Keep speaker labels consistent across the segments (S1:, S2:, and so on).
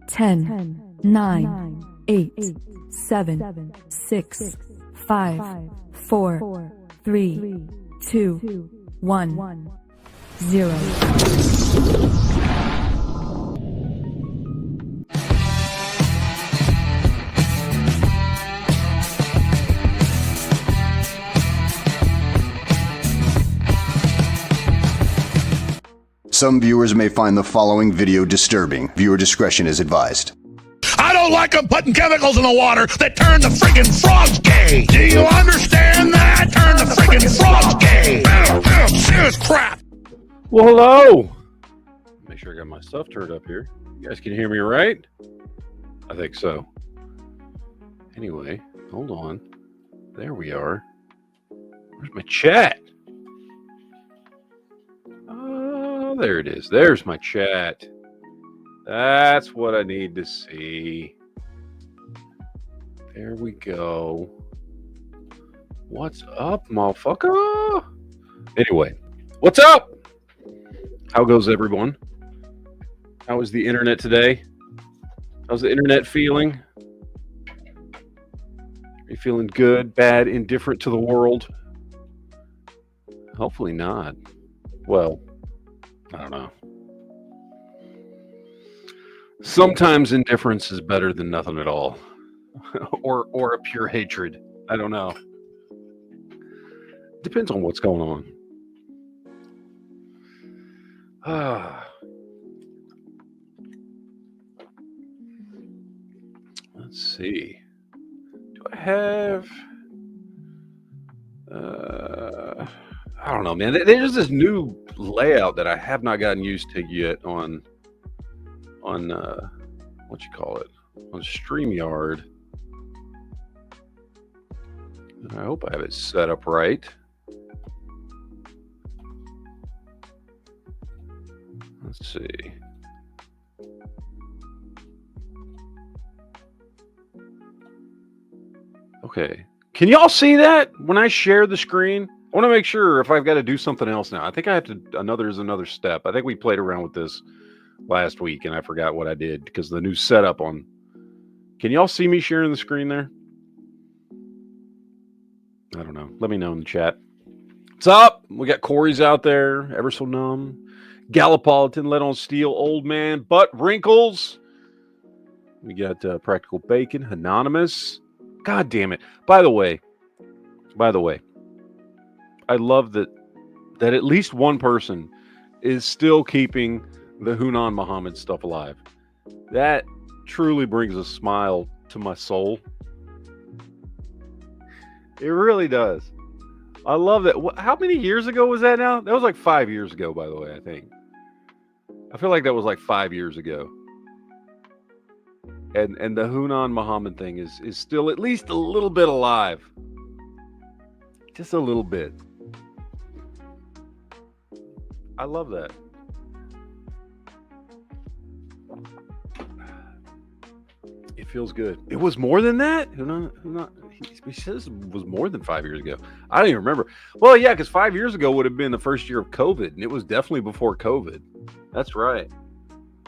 S1: 10, 9, 8, 7, 6, 5, 4, 3, 2, 1, 0.
S2: Some viewers may find the following video disturbing. Viewer discretion is advised.
S3: I don't like them putting chemicals in the water that turn the friggin' frogs gay. Do you understand that? Turn the friggin' frogs gay. Serious crap.
S4: Well, hello. Make sure I got my stuff turned up here. You guys can hear me right? I think so. Anyway, hold on. There we are. Where's my chat? There it is. There's my chat. That's what I need to see. There we go. What's up, motherfucker? Anyway, what's up? How goes everyone? How is the internet today? How's the internet feeling? Are you feeling good, bad, indifferent to the world? Hopefully not. Well, I don't know. Sometimes indifference is better than nothing at all. or a pure hatred. I don't know. Depends on what's going on. Let's see. Do I have... I don't know, man. There's this new layout that I have not gotten used to yet on what you call it, on StreamYard. I hope I have it set up right. Let's see. Okay. Can y'all see that when I share the screen? I want to make sure if I've got to do something else now. I think I have to, another step. I think we played around with this last week and I forgot what I did because the new setup on. Can y'all see me sharing the screen there? I don't know. Let me know in the chat. What's up? We got Corey's out there. Ever So Numb. Gallipolitan, Let on Steel, Old Man, Butt Wrinkles. We got Practical Bacon, Anonymous. God damn it. By the way, I love that at least one person is still keeping the Hunan Muhammad stuff alive. That truly brings a smile to my soul. It really does. I love that. How many years ago was that now? That was like 5 years ago, by the way, I think. I feel like that was like 5 years ago. And the Hunan Muhammad thing is still at least a little bit alive. Just a little bit. I love that. It feels good. It was more than that? He says it was more than 5 years ago. I don't even remember. Well, yeah, because 5 years ago would have been the first year of COVID, and it was definitely before COVID. That's right.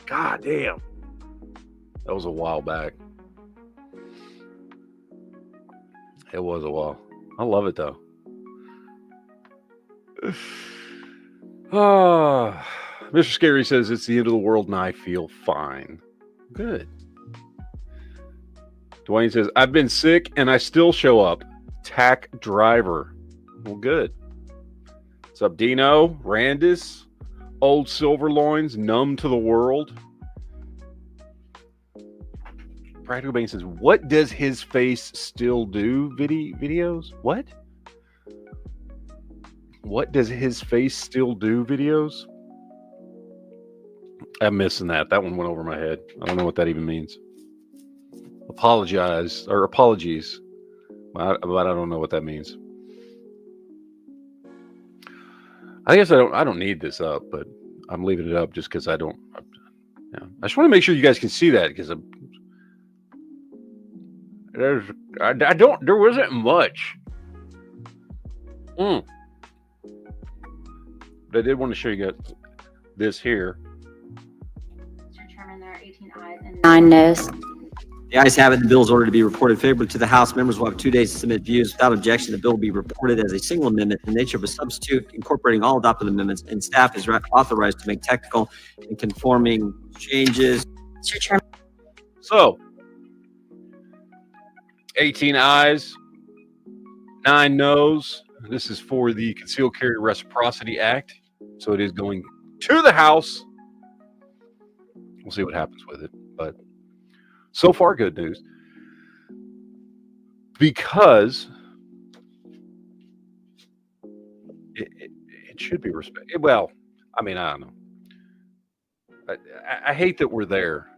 S4: God damn. That was a while back. It was a while. I love it, though. Mr. Scary says it's the end of the world and I feel fine. Good. Dwayne says, I've been sick and I still show up. Tack driver. Well, good. What's up, Dino? Randis? Old Silverloins? Numb to the world? Practical Bane says, what does his face still do? Videos? What? What does his face still do videos? I'm missing that. That one went over my head. I don't know what that even means. Apologies, but I don't know what that means. I guess I don't need this up, but I'm leaving it up just because I don't. Yeah, I just want to make sure you guys can see that because there wasn't much. But I did want to show you guys this here.
S5: Is your trim in there 18 ayes and 9 noes.
S6: The ayes have it. The bill is ordered to be reported favorably to the House. Members will have 2 days to submit views. Without objection, the bill will be reported as a single amendment in the nature of a substitute, incorporating all adopted amendments, and staff is authorized to make technical and conforming changes.
S5: Mr. Chairman.
S4: So, 18 ayes, 9 noes. This is for the Concealed Carry Reciprocity Act. So it is going to the House. We'll see what happens with it. But so far, good news. Because it should be respected. Well, I mean, I don't know. I hate that we're there.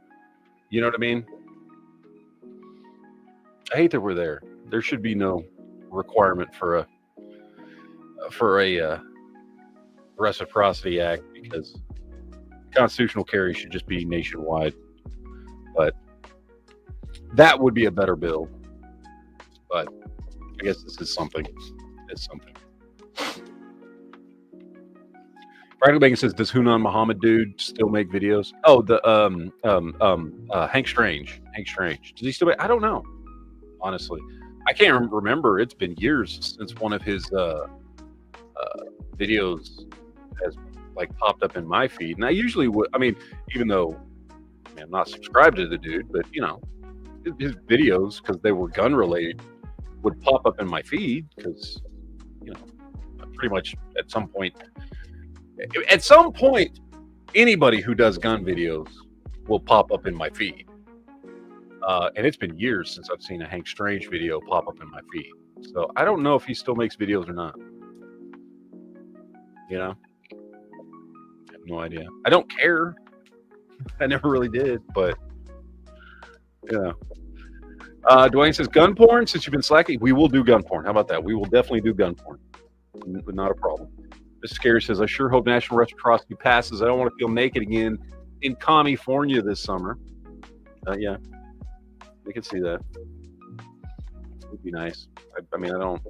S4: You know what I mean? I hate that we're there. There should be no requirement for a reciprocity act, because constitutional carry should just be nationwide. But that would be a better bill. But I guess this is something. It's something. Practical Bacon says, "Does Hunan Muhammad dude still make videos?" Oh, the Hank Strange. Hank Strange. Does he still make? I don't know. Honestly, I can't remember. It's been years since one of his videos has like popped up in my feed. And I usually would. I mean, even though I'm not subscribed to the dude, but you know, his videos, because they were gun related, would pop up in my feed, because you know, pretty much at some point, anybody who does gun videos will pop up in my feed. And it's been years since I've seen a Hank Strange video pop up in my feed. So I don't know if he still makes videos or not. You know? I have no idea. I don't care. I never really did, but yeah. Dwayne says, gun porn, since you've been slacking, we will do gun porn. How about that? We will definitely do gun porn. Not a problem. Mr. Scary says, I sure hope national reciprocity passes. I don't want to feel naked again in California this summer. Yeah. We can see that. It would be nice. I mean, I've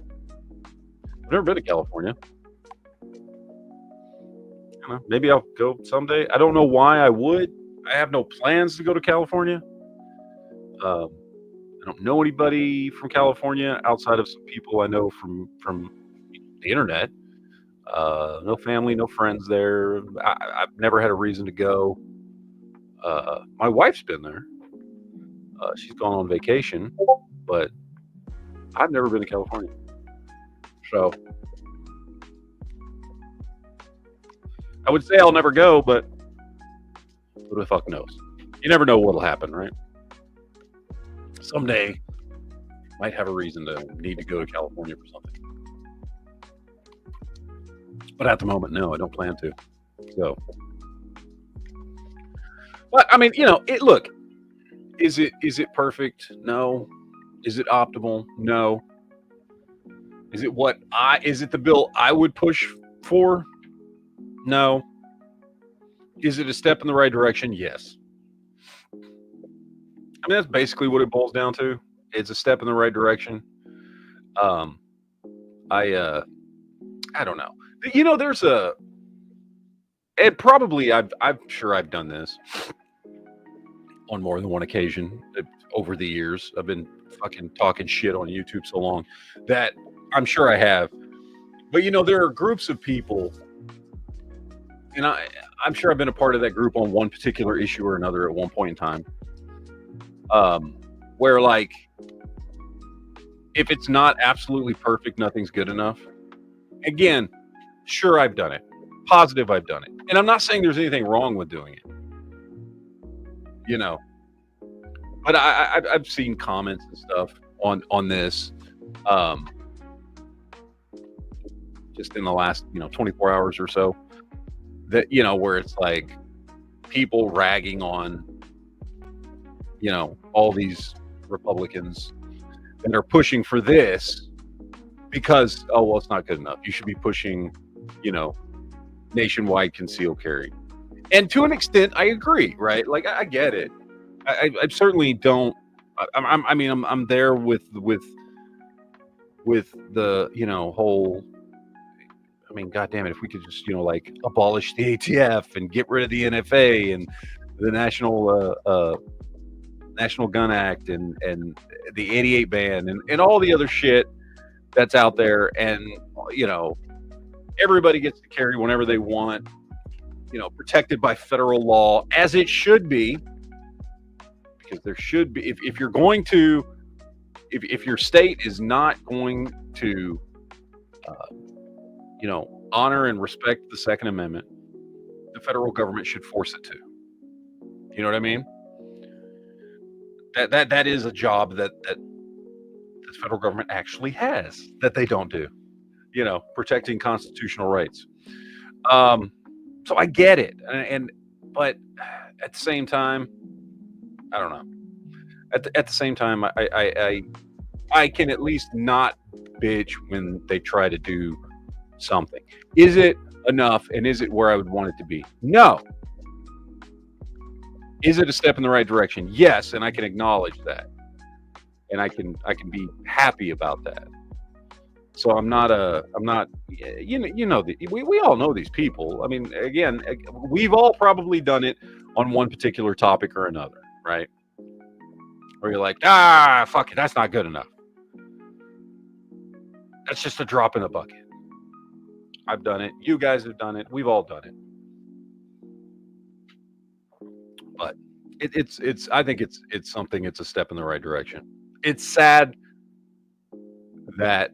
S4: never been to California. I don't know, maybe I'll go someday. I don't know why I would. I have no plans to go to California. I don't know anybody from California outside of some people I know from the internet. No family, no friends there. I've never had a reason to go. My wife's been there. She's gone on vacation, but I've never been to California. So I would say I'll never go, but who the fuck knows? You never know what'll happen, right? Someday, might have a reason to need to go to California for something. But at the moment, no, I don't plan to. So, but I mean, you know, look. Is it perfect? No. Is it optimal? No. Is it the bill I would push for? No. Is it a step in the right direction? Yes. I mean, that's basically what it boils down to. It's a step in the right direction. I don't know. You know, and probably I'm sure I've done this on more than one occasion over the years. I've been fucking talking shit on YouTube so long that I'm sure I have. But you know, there are groups of people, and I'm sure I've been a part of that group on one particular issue or another at one point in time, where like, if it's not absolutely perfect, nothing's good enough. Again, sure, I've done it. Positive, I've done it. And I'm not saying there's anything wrong with doing it. You know, but I've seen comments and stuff on this, just in the last 24 hours or so, that where it's like people ragging on all these Republicans that are pushing for this because it's not good enough. You should be pushing nationwide concealed carry. And to an extent, I agree, right? Like, I get it. I certainly don't. I'm there with the whole. I mean, God damn it! If we could just like abolish the ATF and get rid of the NFA and the National Gun Act and the 88 ban and all the other shit that's out there. And, you know, everybody gets to carry whenever they want, you know, protected by federal law, as it should be, because there should be, if you're going to, if your state is not going to, you know, honor and respect the Second Amendment, the federal government should force it to. You know what I mean? That is a job that the federal government actually has that they don't do. You know, protecting constitutional rights. So I get it, but at the same time, I don't know. At the same time, I can at least not bitch when they try to do something. Is it enough, and is it where I would want it to be? No. Is it a step in the right direction? Yes, and I can acknowledge that, and I can be happy about that. So I'm not, we all know these people. I mean, again, we've all probably done it on one particular topic or another, right? Where you're like, fuck it, that's not good enough. That's just a drop in the bucket. I've done it. You guys have done it. We've all done it. But it's I think it's something, it's a step in the right direction. It's sad that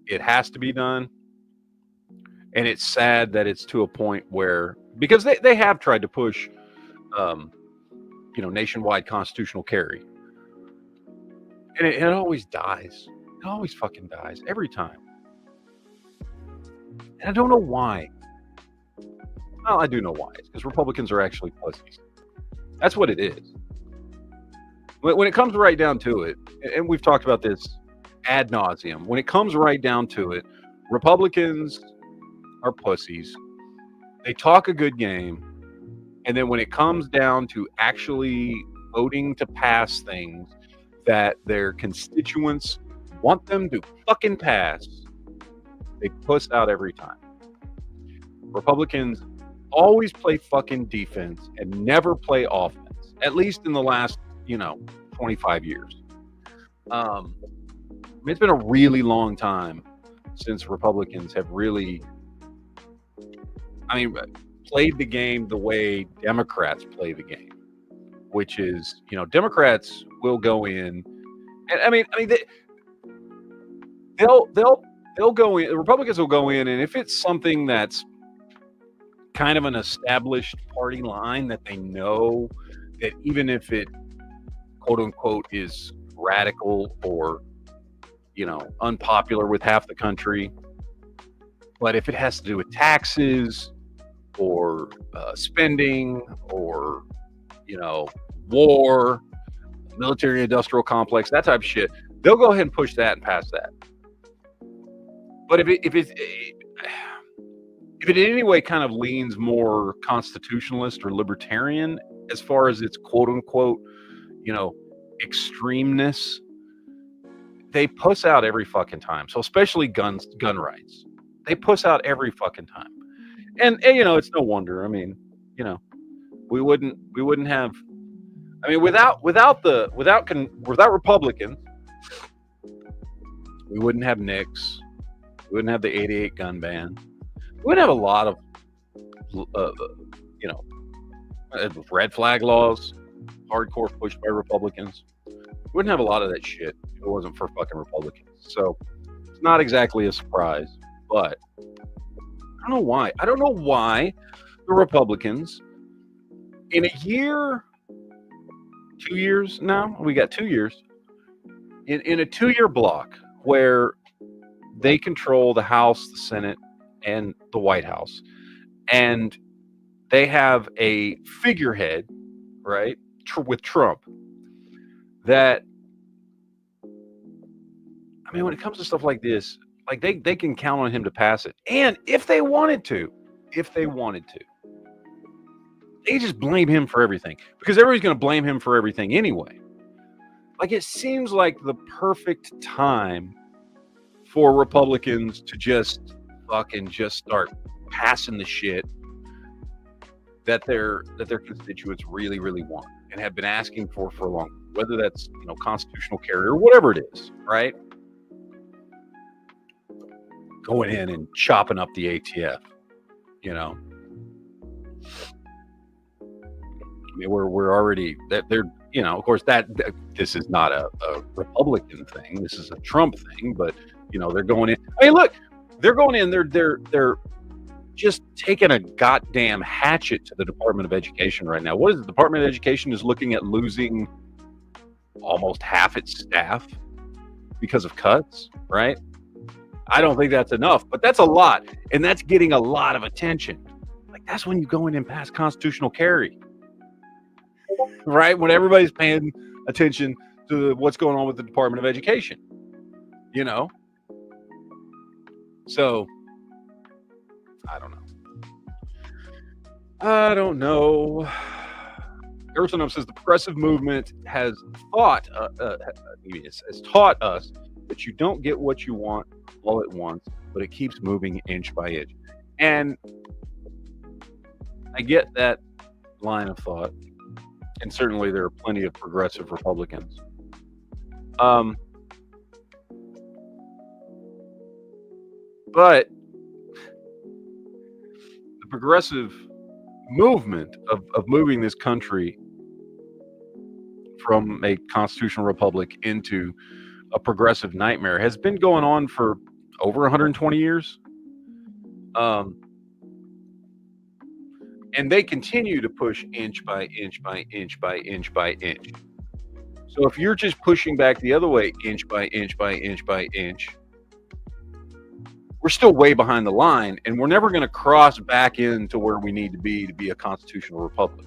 S4: it has to be done. And it's sad that it's to a point where, because they have tried to push, nationwide constitutional carry. And it always dies. It always fucking dies every time. And I don't know why. Well, I do know why. It's because Republicans are actually pussies. That's what it is. When it comes right down to it, and we've talked about this ad nauseum, when it comes right down to it, Republicans are pussies. They talk a good game, and then when it comes down to actually voting to pass things that their constituents want them to fucking pass, they puss out every time. Republicans always play fucking defense and never play offense, at least in the last, 25 years. It's been a really long time since Republicans have really, played the game the way Democrats play the game, which is, Democrats will go in, and they'll go in. Republicans will go in, and if it's something that's kind of an established party line that they know that even if it quote unquote is radical or unpopular with half the country, but if it has to do with taxes or spending or war, military industrial complex, that type of shit, they'll go ahead and push that and pass that. But if it in any way kind of leans more constitutionalist or libertarian as far as its quote unquote, extremeness, they puss out every fucking time. So especially gun rights, they puss out every fucking time. And it's no wonder. We wouldn't have. Without Republicans, we wouldn't have NICS. We wouldn't have the 88 gun ban. We wouldn't have a lot of, red flag laws, hardcore pushed by Republicans. We wouldn't have a lot of that shit if it wasn't for fucking Republicans. So it's not exactly a surprise, but I don't know why. I don't know why the Republicans, in a year, 2 years now, we got 2 years, in a 2-year block where they control the House, the Senate, and the White House, and they have a figurehead, right, with Trump, that, when it comes to stuff like this, like they can count on him to pass it. And if they wanted to, they just blame him for everything, because everybody's going to blame him for everything anyway. Like, it seems like the perfect time for Republicans to just start passing the shit that their constituents really, really want and have been asking for a long time, whether that's, you know, constitutional carry or whatever it is, right? Going in and chopping up the ATF, you know. I mean, we're already that they're, you know, of course that this is not a Republican thing. This is a Trump thing, but you know, they're going in. I mean, look, they're going in. They're just taking a goddamn hatchet to the Department of Education right now. What is the Department of Education is looking at losing almost half its staff because of cuts, right? I don't think that's enough, but that's a lot, and that's getting a lot of attention. Like, that's when you go in and pass constitutional carry, right? When everybody's paying attention to what's going on with the Department of Education, you know? So, I don't know. Emerson says the progressive movement has taught us that you don't get what you want all at once, but it keeps moving inch by inch. And I get that line of thought, and certainly there are plenty of progressive Republicans. But the progressive movement of moving this country from a constitutional republic into a progressive nightmare has been going on for over 120 years. And they continue to push inch by inch by inch by inch by inch. So if you're just pushing back the other way, inch by inch by inch by inch, we're still way behind the line, and we're never going to cross back into where we need to be a constitutional republic.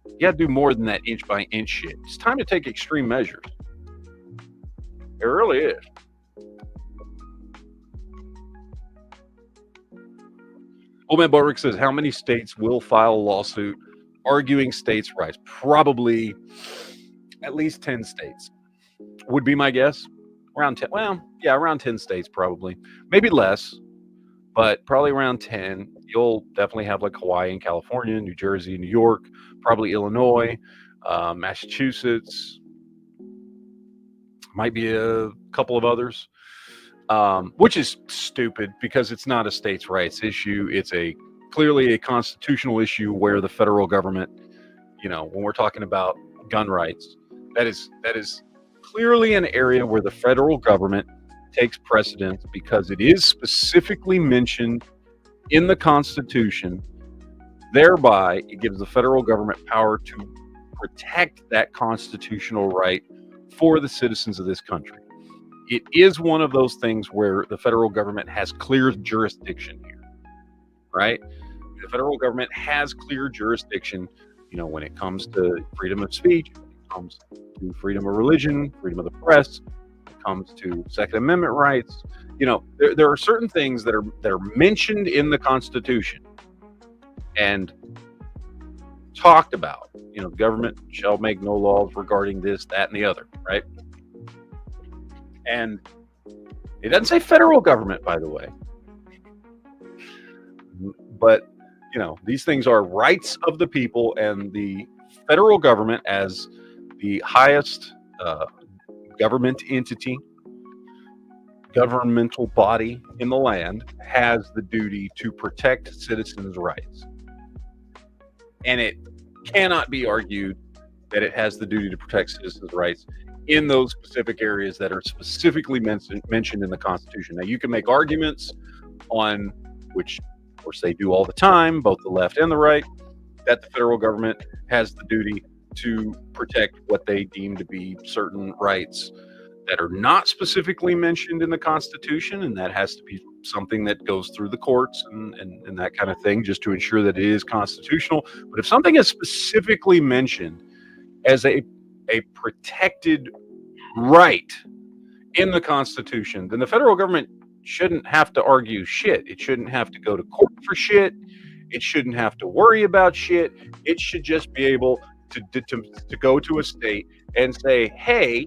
S4: You got to do more than that inch by inch shit. It's time to take extreme measures. It really is. Old Man Botrick says, how many states will file a lawsuit arguing states' rights? Probably at least 10 states would be my guess. Around 10. Well, yeah, around 10 states probably. Maybe less, but probably around 10. You'll definitely have like Hawaii and California, New Jersey, New York, probably Illinois, Massachusetts. Might be a couple of others. Which is stupid because it's not a states' rights issue. It's clearly a constitutional issue where the federal government, you know, when we're talking about gun rights, that is clearly an area where the federal government takes precedence because it is specifically mentioned in the Constitution. Thereby, it gives the federal government power to protect that constitutional right for the citizens of this country. It is one of those things where the federal government has clear jurisdiction here, right? The federal government has clear jurisdiction, you know, when it comes to freedom of speech, when it comes to freedom of religion, freedom of the press, when it comes to Second Amendment rights. You know, there are certain things that are mentioned in the Constitution and talked about. You know, the government shall make no laws regarding this, that, and the other, right? And it doesn't say federal government, by the way. But, you know, these things are rights of the people, and the federal government, as the highest government entity, governmental body in the land, has the duty to protect citizens' rights. And it cannot be argued that it has the duty to protect citizens' rights in those specific areas that are specifically mentioned in the Constitution. Now, you can make arguments on, which of course they do all the time, both the left and the right, that the federal government has the duty to protect what they deem to be certain rights that are not specifically mentioned in the Constitution, and that has to be something that goes through the courts and that kind of thing, just to ensure that it is constitutional. But if something is specifically mentioned as a protected right in the Constitution, then the federal government shouldn't have to argue shit. It shouldn't have to go to court for shit. It shouldn't have to worry about shit. It should just be able to go to a state and say, hey,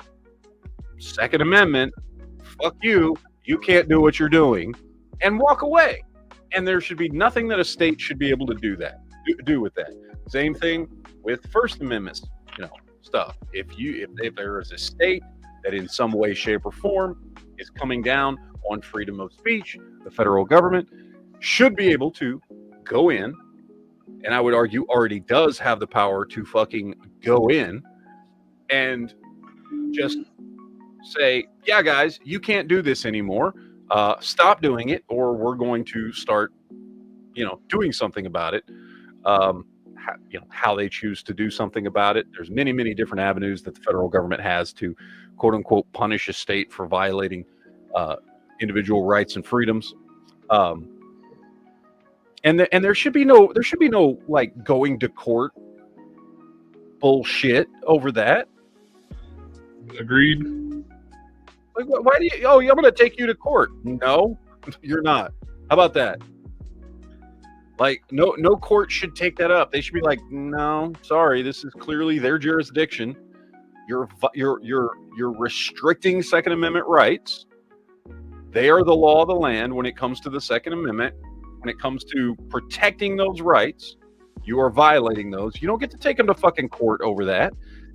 S4: Second Amendment, fuck you, you can't do what you're doing, and walk away. And there should be nothing that a state should be able to do with that. Same thing with First Amendment, stuff. If there is a state that in some way, shape, or form is coming down on freedom of speech, the federal government should be able to go in, and I would argue already does have the power to fucking go in and just say, yeah, guys, you can't do this anymore. Stop doing it, or we're going to start, doing something about it. How they choose to do something about it. There's many, many different avenues that the federal government has to, quote unquote, punish a state for violating individual rights and freedoms. And there should be no like going to court bullshit over that.
S7: Agreed.
S4: Like, why do you? Oh, I'm going to take you to court. No, you're not. How about that? Like, no court should take that up. They should be like, no, sorry, this is clearly their jurisdiction. You're restricting Second Amendment rights. They are the law of the land when it comes to the Second Amendment. When it comes to protecting those rights, you are violating those. You don't get to take them to fucking court over that.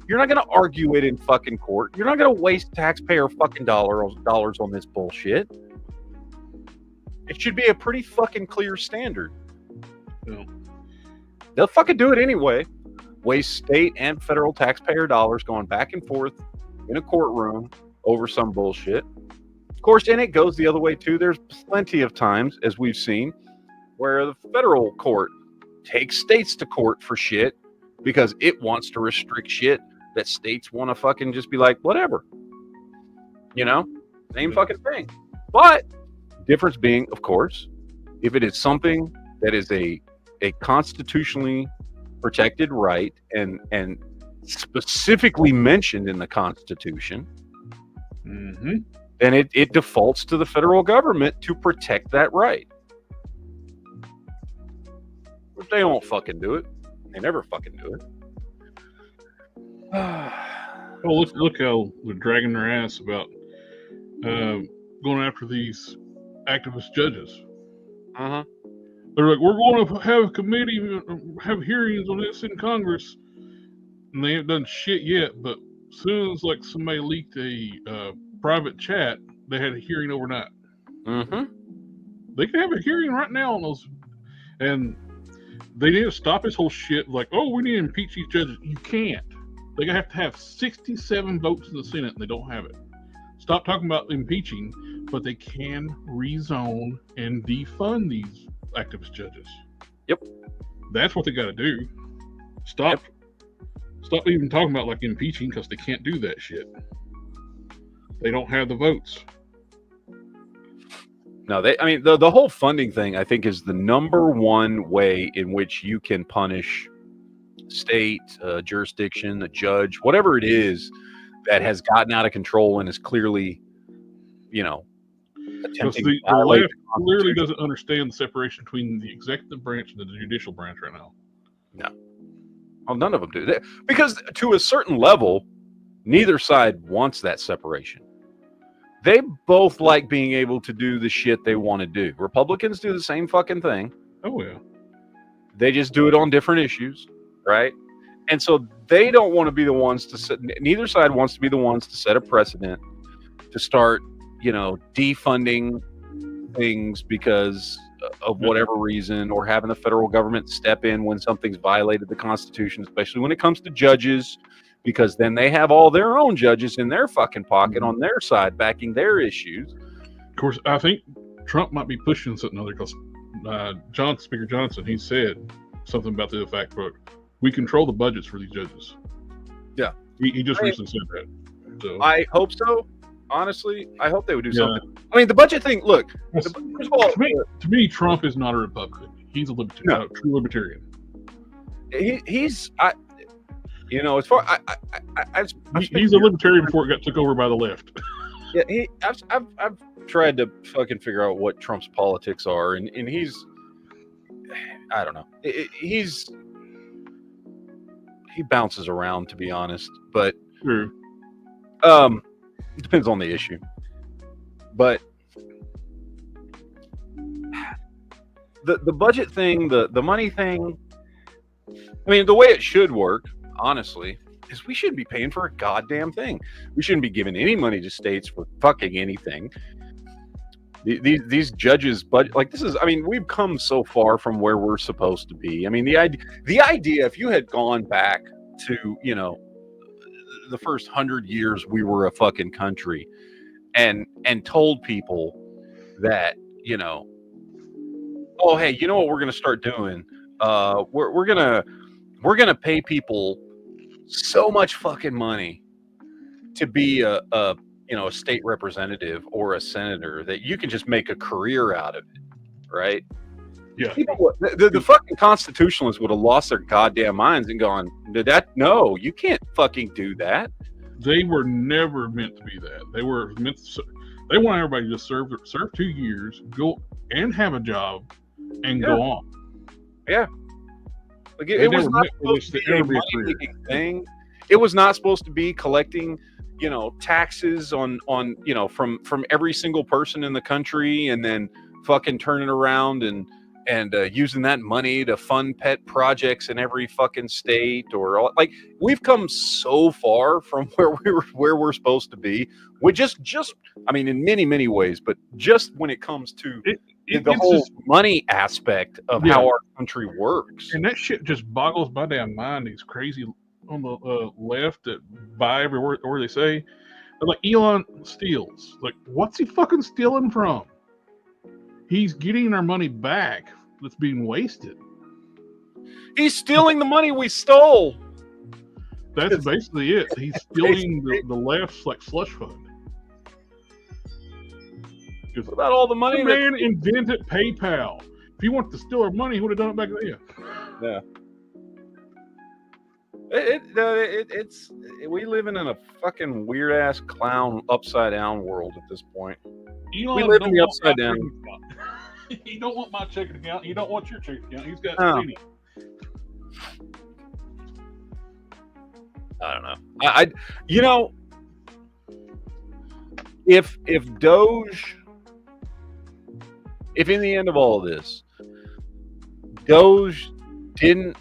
S4: You're not going to argue it in fucking court. You're not going to waste taxpayer fucking dollars on this bullshit. It should be a pretty fucking clear standard.
S7: No.
S4: They'll fucking do it anyway. Waste state and federal taxpayer dollars going back and forth in a courtroom over some bullshit. Of course, and it goes the other way too. There's plenty of times, as we've seen, where the federal court takes states to court for shit because it wants to restrict shit that states want to fucking just be like, whatever. Same fucking thing. But difference being, of course, if it is something that is a constitutionally protected right and specifically mentioned in the Constitution, then it defaults to the federal government to protect that right. But they don't fucking do it. They never fucking do it.
S7: Well, look how they're dragging their ass about going after these activist judges.
S4: Uh-huh.
S7: They're like, we're going to have a committee, have hearings on this in Congress, and they haven't done shit yet. But as soon as like somebody leaked a private chat, they had a hearing overnight. They can have a hearing right now on those, and they need to stop this whole shit. Like, oh, we need to impeach these judges. You can't. They have to have 67 votes in the Senate, and they don't have it. Stop talking about impeaching, but they can rezone and defund these activist judges.
S4: Yep.
S7: That's what they got to do. Stop even talking about like impeaching, because they can't do that shit. They don't have the votes.
S4: No, the whole funding thing, I think, is the number one way in which you can punish state, jurisdiction, a judge, whatever it is that has gotten out of control and is clearly, attempting to violate
S7: the left clearly doesn't understand the separation between the executive branch and the judicial branch right now.
S4: No. Well, none of them do. Because to a certain level, neither side wants that separation. They both like being able to do the shit they want to do. Republicans do the same fucking thing.
S7: Oh, yeah.
S4: They just do it on different issues, right? And so they don't want to be the ones to set, neither side wants to be the ones to set a precedent to start, defunding things because of whatever reason, or having the federal government step in when something's violated the Constitution, especially when it comes to judges, because then they have all their own judges in their fucking pocket on their side backing their issues.
S7: Of course, I think Trump might be pushing something other, because Speaker Johnson, he said something about the fact that we control the budgets for these judges.
S4: Yeah.
S7: He just recently said that. So.
S4: I hope so. Honestly, I hope they would do something. I mean, the budget thing, look, first of all,
S7: to me, Trump is not a Republican. He's a libertarian, a true libertarian.
S4: He's as far
S7: he's a libertarian before it got took over by the left.
S4: Yeah, I've tried to fucking figure out what Trump's politics are, and he's, I don't know, he bounces around, to be honest, but
S7: True.
S4: It depends on the issue. But the budget thing, the money thing. I mean, the way it should work, honestly, is we shouldn't be paying for a goddamn thing. We shouldn't be giving any money to states for fucking anything. These judges, but like this is, I mean, we've come so far from where we're supposed to be. I mean, the idea, if you had gone back to, you know, the first 100 years we were a fucking country, and told people that, you know, oh hey, you know what we're gonna start doing? We're gonna pay people so much fucking money to be a state representative or a senator that you can just make a career out of it, right?
S7: Yeah.
S4: People, the fucking constitutionalists would have lost their goddamn minds and gone, no, you can't fucking do that.
S7: They were never meant to be that. They were meant to, they want everybody to just serve 2 years, go and have a job, and go on.
S4: Yeah. Like it was not supposed to be a money-making thing. It was not supposed to be collecting, you know, taxes on you know, from every single person in the country, and then fucking turning around and using that money to fund pet projects in every fucking state, or like we've come so far from where we're supposed to be. We just I mean, in many ways, but just when it comes to the whole just, money aspect of how our country works,
S7: and that shit just boggles my damn mind. These crazy on the left that buy every word they say. Like Elon steals. Like, what's he fucking stealing from? He's getting our money back that's being wasted.
S4: He's stealing the money we stole.
S7: That's basically it. He's stealing the left's like slush fund.
S4: What about all the money?
S7: The man invented PayPal. If he wanted to steal our money, he would have done it back then.
S4: Yeah. It's we living in a fucking weird ass clown upside down world at this point.
S7: Elon
S4: we live in the upside down.
S7: He don't want my checking account. He don't want your checking account. He's got plenty.
S4: I don't know. I you know, if Doge, if in the end of all of this, Doge didn't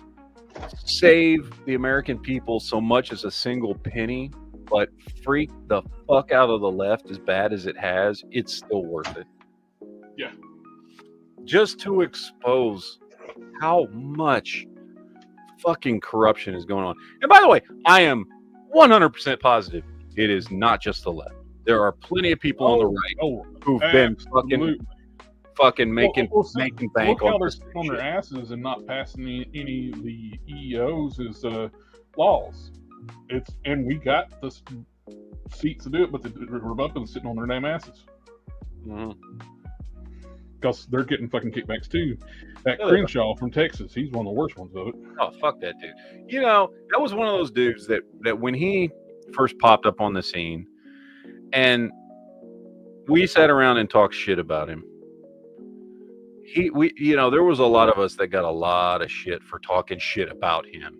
S4: save the American people so much as a single penny, but freak the fuck out of the left as bad as it has, it's still worth it.
S7: Yeah.
S4: Just to expose how much fucking corruption is going on. And by the way, I am 100% positive it is not just the left. There are plenty of people on the right who've been fucking making bank
S7: on this on their asses and not passing any of the EEOs laws. And we got the seats to do it, but the Republicans sitting on their damn asses. Because they're getting fucking kickbacks too. That Crenshaw from Texas, he's one of the worst ones of it.
S4: Oh, fuck that dude. You know, that was one of those dudes that when he first popped up on the scene, and we sat around and talked shit about him. You know, there was a lot of us that got a lot of shit for talking shit about him.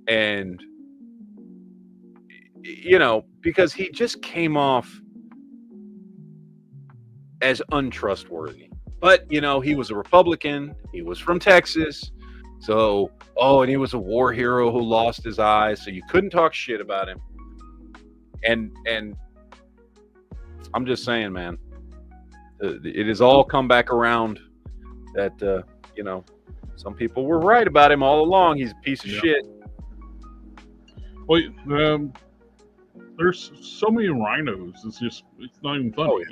S4: And, you know, because he just came off as untrustworthy. But, you know, he was a Republican. He was from Texas. So, and he was a war hero who lost his eyes. So you couldn't talk shit about him. And I'm just saying, man, it has all come back around that, you know, some people were right about him all along. He's a piece of shit.
S7: Well, there's so many rhinos. It's not even funny.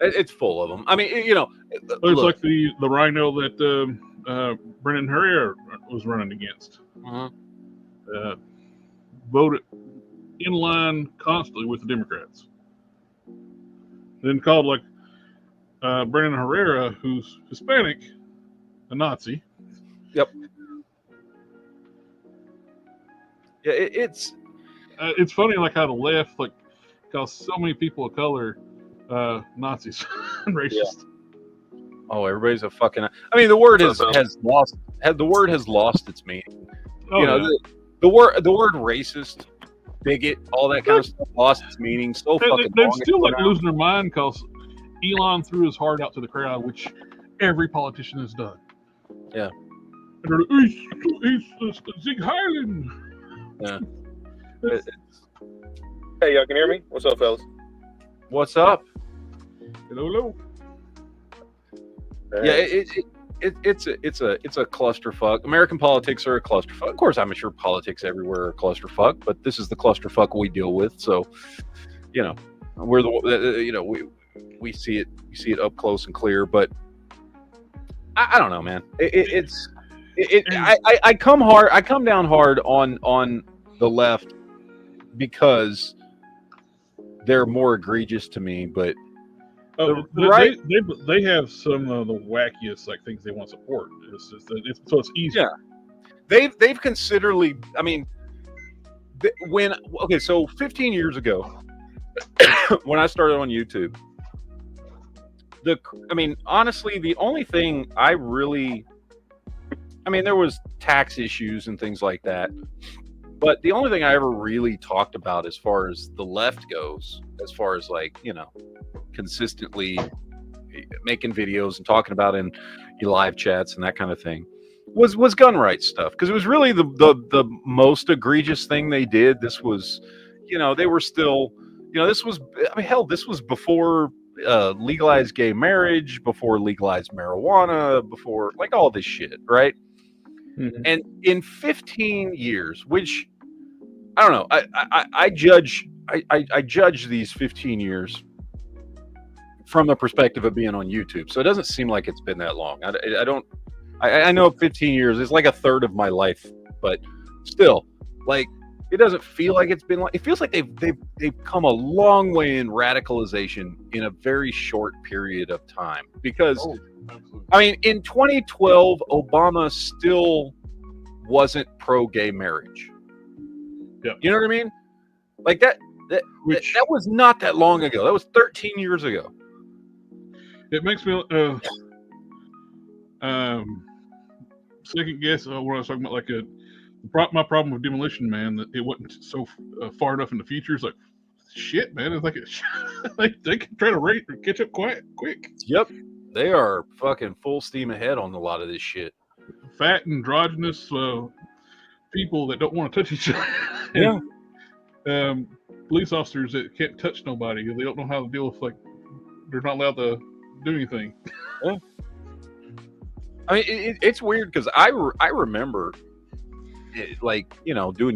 S4: It's full of them. I mean, you know,
S7: there's like the rhino that Brennan Herrera was running against. Voted in line constantly with the Democrats. Then called like Brennan Herrera, who's Hispanic, a Nazi.
S4: Yep. Yeah, it's
S7: funny like how the left like calls so many people of color Nazis and racist.
S4: Yeah. Oh, everybody's a fucking. I mean, the word has lost its meaning. You know, the word racist, bigot, all that kind of stuff lost its meaning. So fucking.
S7: They're still like losing their mind because Elon threw his heart out to the crowd, which every politician has done.
S4: Yeah.
S7: And they're like, he's Zig Highland.
S4: Yeah.
S8: Hey, y'all can hear me? What's up, fellas?
S4: What's up?
S7: Hello.
S4: Yeah, it's a clusterfuck. American politics are a clusterfuck. Of course, I'm sure politics everywhere are a clusterfuck, but this is the clusterfuck we deal with. So, we're we see it up close and clear. But I don't know, man. I come down hard on the left because they're more egregious to me, but.
S7: They have some of the wackiest things they want to support. So it's easy.
S4: Yeah, they've considerably. I mean, so 15 years ago, when I started on YouTube, honestly, the only thing there was tax issues and things like that. But the only thing I ever really talked about as far as the left goes, as far as consistently making videos and talking about in live chats and that kind of thing, was gun rights stuff. Because it was really the most egregious thing they did. This was, they were still, this was, this was before legalized gay marriage, before legalized marijuana, before all this shit, right? Mm-hmm. And in 15 years, which I don't know, I judge these 15 years from the perspective of being on YouTube. So it doesn't seem like it's been that long. I know 15 years is like a third of my life, but still, it doesn't feel like it's been it feels like they've come a long way in radicalization in a very short period of time. Because in 2012, Obama still wasn't pro-gay marriage.
S7: Yeah.
S4: You know what I mean? That was not that long ago. That was 13 years ago.
S7: It makes me second guess when I was talking about my problem with Demolition Man, that it wasn't so far enough in the future. It's shit, man. It's they can try to catch up quick.
S4: Yep, they are fucking full steam ahead on a lot of this shit.
S7: Fat, androgynous people that don't want to touch each other.
S4: Yeah.
S7: Police officers that can't touch nobody because they don't know how to deal with they're not allowed to do anything.
S4: Yeah. It's weird because I remember doing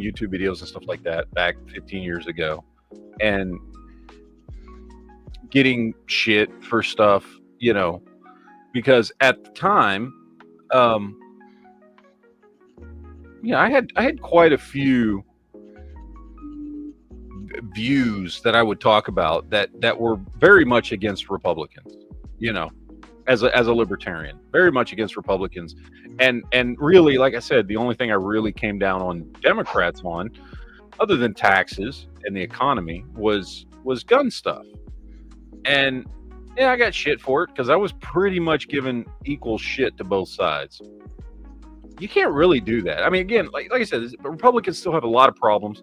S4: YouTube videos and stuff like that back 15 years ago, and getting shit for stuff, because at the time, I had quite a few views that I would talk about that were very much against Republicans, as a libertarian, very much against Republicans. And really, like I said, the only thing I really came down on Democrats on, other than taxes and the economy, was gun stuff. And I got shit for it because I was pretty much giving equal shit to both sides. You can't really do that. Again, like I said, Republicans still have a lot of problems.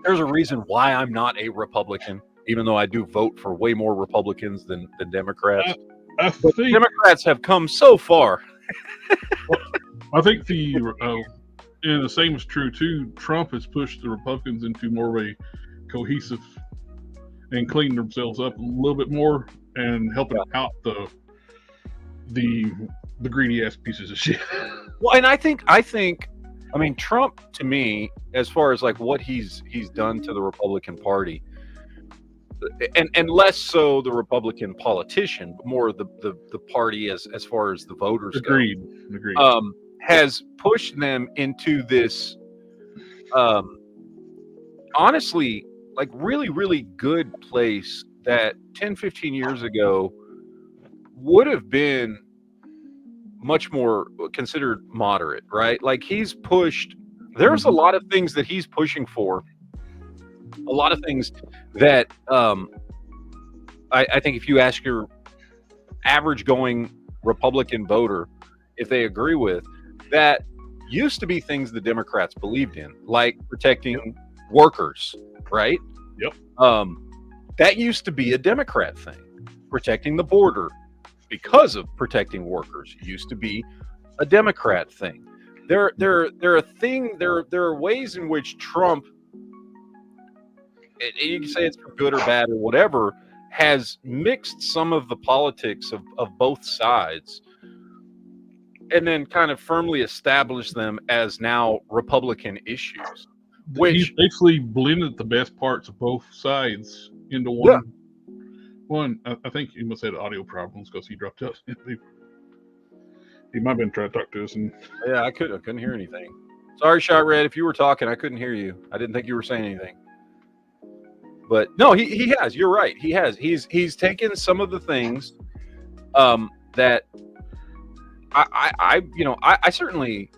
S4: There's a reason why I'm not a Republican, even though I do vote for way more Republicans than Democrats. But Democrats have come so far.
S7: I think and the same is true too. Trump has pushed the Republicans into more of a cohesive and cleaning themselves up a little bit more and helping out the greedy ass pieces of shit.
S4: Well, and I think Trump, to me, as far as what he's done to the Republican Party, and less so the Republican politician, but more the party as far as the voters
S7: Agreed.
S4: has pushed them into this honestly really, really good place that 10-15 years ago would have been much more considered moderate, right? He's pushed, there's a lot of things that he's pushing for, a lot of things that I think if you ask your average going Republican voter if they agree with, that used to be things the Democrats believed in, like protecting workers, right?
S7: Yep.
S4: That used to be a Democrat thing. Protecting the border because of protecting workers used to be a Democrat thing. There are ways in which Trump, and you can say it's for good or bad or whatever, has mixed some of the politics of both sides and then kind of firmly established them as now Republican issues.
S7: He's basically blended the best parts of both sides into one.
S4: Yeah.
S7: I think he must have had audio problems because he dropped out. He might have been trying to talk to us. And
S4: Yeah, I couldn't hear anything. Sorry, Shot Red, if you were talking, I couldn't hear you. I didn't think you were saying anything. But no, he has. You're right. He has. He's taken some of the things that I certainly.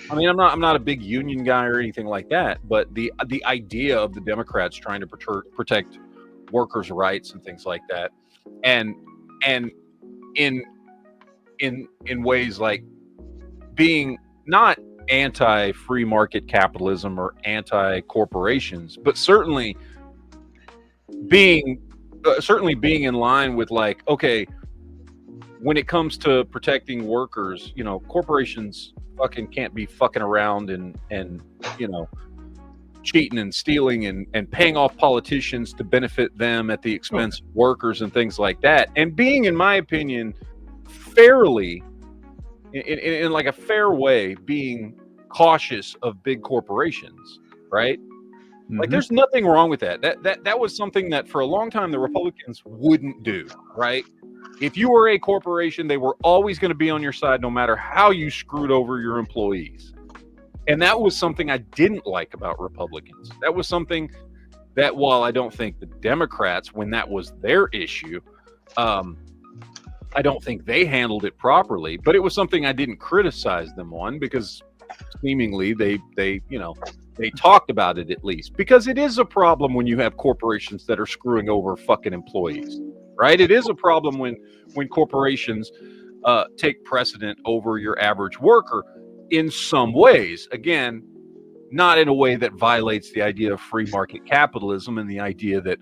S4: I mean, I'm not a big union guy or anything like that, but the idea of the Democrats trying to protect workers' rights and things like that, and in ways like being not anti-free market capitalism or anti-corporations, but certainly being in line with, like, okay, when it comes to protecting workers, corporations fucking can't be fucking around and cheating and stealing and paying off politicians to benefit them at the expense of workers and things like that. And being, in my opinion, fairly in like a fair way, being cautious of big corporations, right? Mm-hmm. Like, there's nothing wrong with that. That was something that for a long time the Republicans wouldn't do, right? If you were a corporation, they were always going to be on your side no matter how you screwed over your employees. And that was something I didn't like about Republicans. That was something that, while I don't think the Democrats, when that was their issue, I don't think they handled it properly, but it was something I didn't criticize them on, because seemingly they talked about it, at least, because it is a problem when you have corporations that are screwing over fucking employees, right? It is a problem when corporations take precedent over your average worker in some ways. Again, not in a way that violates the idea of free market capitalism and the idea that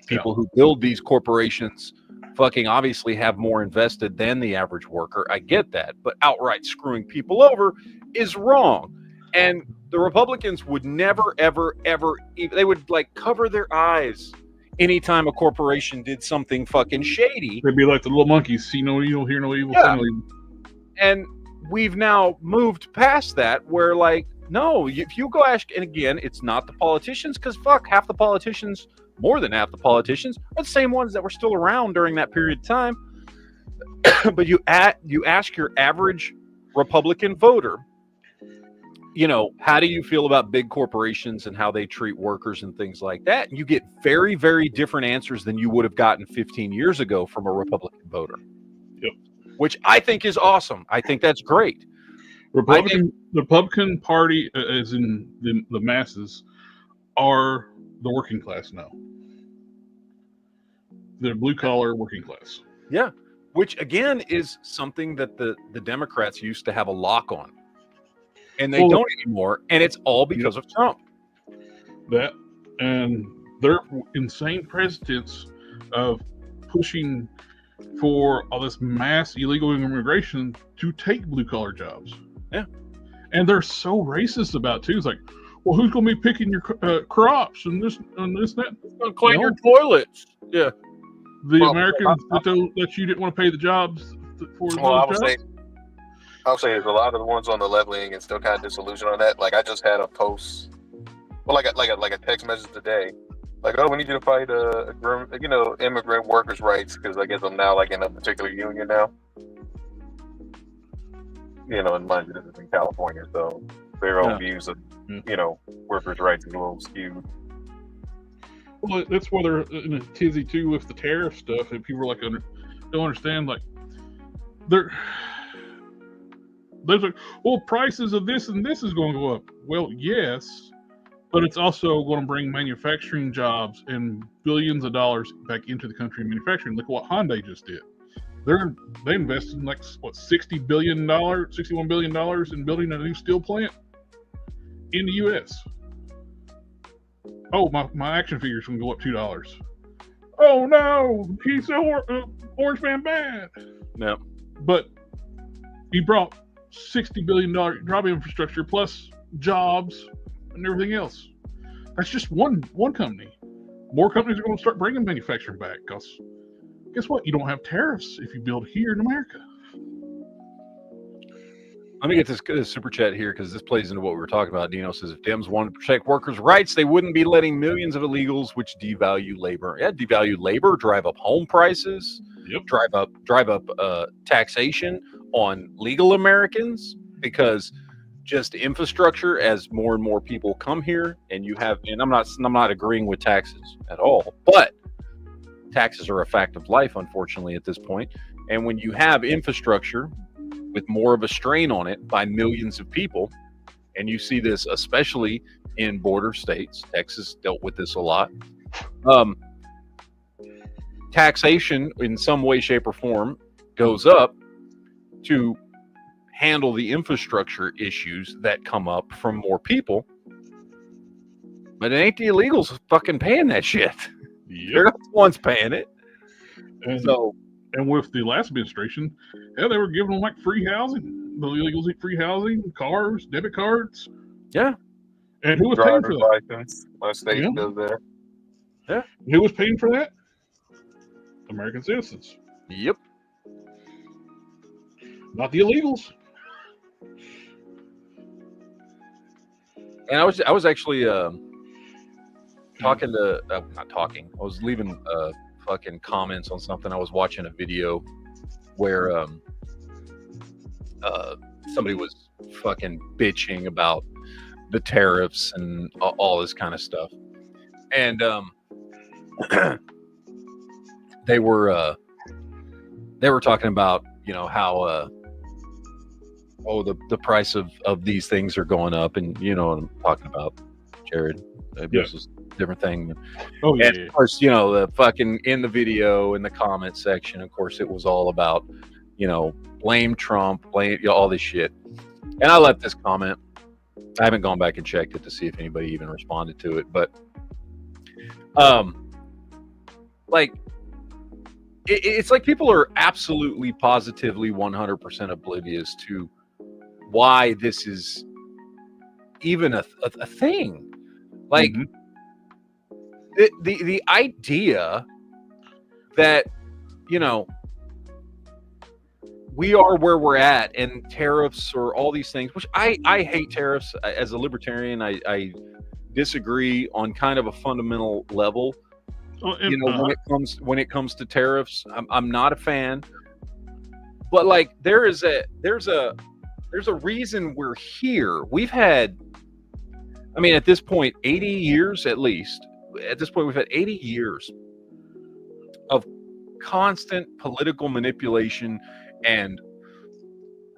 S4: people who build these corporations fucking obviously have more invested than the average worker. I get that, but outright screwing people over is wrong. And the Republicans would never, ever, ever, they would like cover their eyes anytime a corporation did something fucking shady.
S7: They'd be like the little monkeys, see no evil, hear no evil, say no evil. And
S4: we've now moved past that, where, like, no, if you go ask, and again, it's not the politicians, because fuck, half the politicians, more than half the politicians, are the same ones that were still around during that period of time. But you ask your average Republican voter, how do you feel about big corporations and how they treat workers and things like that? And you get very, very different answers than you would have gotten 15 years ago from a Republican voter.
S7: Yep.
S4: Which I think is awesome. I think that's great.
S7: The Republican Party, as in the masses, are the working class now. They're blue-collar working class.
S4: Yeah, which, again, is something that the Democrats used to have a lock on. And they don't anymore, and it's all because of Trump.
S7: That, and their insane presidents of pushing for all this mass illegal immigration to take blue-collar jobs.
S4: Yeah.
S7: And they're so racist about it, too. It's like, well, who's going to be picking your crops and this and that?
S4: Who's going to clean your toilets? Yeah.
S7: The Americans that you didn't want to pay the jobs for those jobs?
S8: I'll say there's a lot of the ones on the leveling and still kind of disillusioned on that. Like, I just had a post, like a text message today, like, oh, we need you to fight immigrant workers' rights, because I guess I'm now like in a particular union now. And mind you, this is in California, so their own views of workers' rights is a little skewed.
S7: Well, that's why they're in a tizzy too with the tariff stuff, and people are like don't understand, like there's like, well, prices of this and this is going to go up. Well, yes, but it's also going to bring manufacturing jobs and billions of dollars back into the country in manufacturing. Look what Hyundai just did. They invested in like $61 billion in building a new steel plant in the U.S. Oh, my action figure's going to go up $2. oh no, he's Orange Man bad.
S4: No.
S7: But he brought $60 billion job infrastructure plus jobs and everything else. That's just one company. More companies are going to start bringing manufacturing back because guess what? You don't have tariffs if you build here in America.
S4: Let me get this super chat here because this plays into what we were talking about. Dino says if Dems wanted to protect workers' rights, they wouldn't be letting millions of illegals, which devalue labor. Yeah, devalue labor, drive up home prices, drive up taxation on legal Americans, because just infrastructure as more and more people come here, and you have, and I'm not agreeing with taxes at all, but taxes are a fact of life, unfortunately, at this point. And when you have infrastructure with more of a strain on it by millions of people, and you see this especially in border states, Texas dealt with this a lot, taxation in some way, shape, or form goes up to handle the infrastructure issues that come up from more people. But it ain't the illegals fucking paying that shit. They're not the ones paying it.
S7: And with the last administration, yeah, they were giving them like free housing. The illegals get free housing, cars, debit cards.
S4: Yeah.
S7: And who was paying for that?
S8: License. My state does that.
S4: Yeah.
S7: Who was paying for that? American citizens.
S4: Yep.
S7: Not the illegals.
S4: And I was actually talking to I was leaving fucking comments on something. I was watching a video where somebody was fucking bitching about the tariffs and all this kind of stuff, and they were talking about, you know, how the price of these things are going up, and you know what I'm talking about, Jared. This is a different thing.
S7: Oh yeah.
S4: And of course, you know, the fucking in the video in the comment section, of course, it was all about, you know, blame Trump, blame, you know, all this shit. And I left this comment. I haven't gone back and checked it to see if anybody even responded to it, but like it's like people are absolutely positively 100% oblivious to why this is even a thing. Like the idea that, you know, we are where we're at, and tariffs or all these things, which I hate tariffs as a libertarian. I disagree on kind of a fundamental level. You know, when it comes to tariffs, I'm not a fan. But like there's a reason we're here. We've had, I mean, at this point, 80 years at least. At this point, we've had 80 years of constant political manipulation and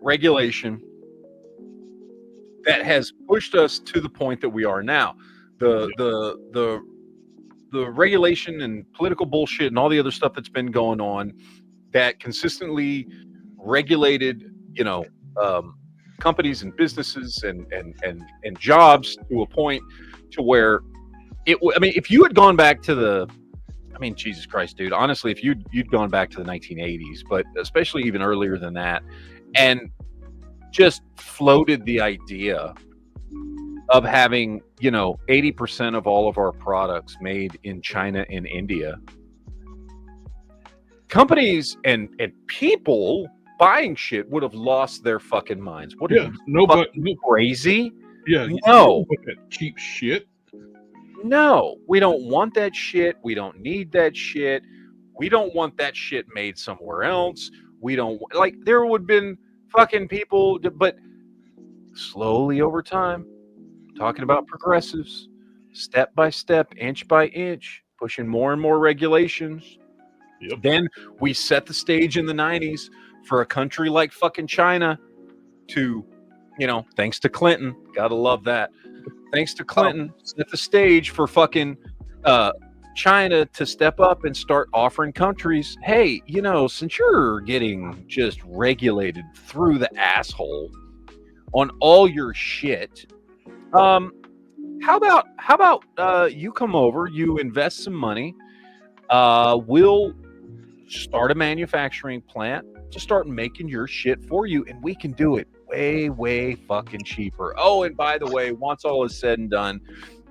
S4: regulation that has pushed us to the point that we are now. The regulation and political bullshit and all the other stuff that's been going on that consistently regulated, you know, companies and businesses and jobs to a point to where I mean, if you had gone back to Jesus Christ, dude, honestly, if you'd gone back to the 1980s, but especially even earlier than that, and just floated the idea of having, you know, 80% of all of our products made in China and India, companies and people buying shit would have lost their fucking minds. What are you crazy?
S7: Yeah,
S4: no,
S7: that cheap shit.
S4: No, we don't want that shit. We don't need that shit. We don't want that shit made somewhere else. We don't, like, there would have been fucking people, but slowly over time, talking about progressives, step by step, inch by inch, pushing more and more regulations.
S7: Yep.
S4: Then we set the stage in the 90s for a country like fucking China to, you know, thanks to Clinton, gotta love that. Thanks to Clinton, set the stage for fucking China to step up and start offering countries, hey, you know, since you're getting just regulated through the asshole on all your shit, how about you come over, you invest some money, we'll start a manufacturing plant to start making your shit for you, and we can do it way fucking cheaper. Oh, and by the way, once all is said and done,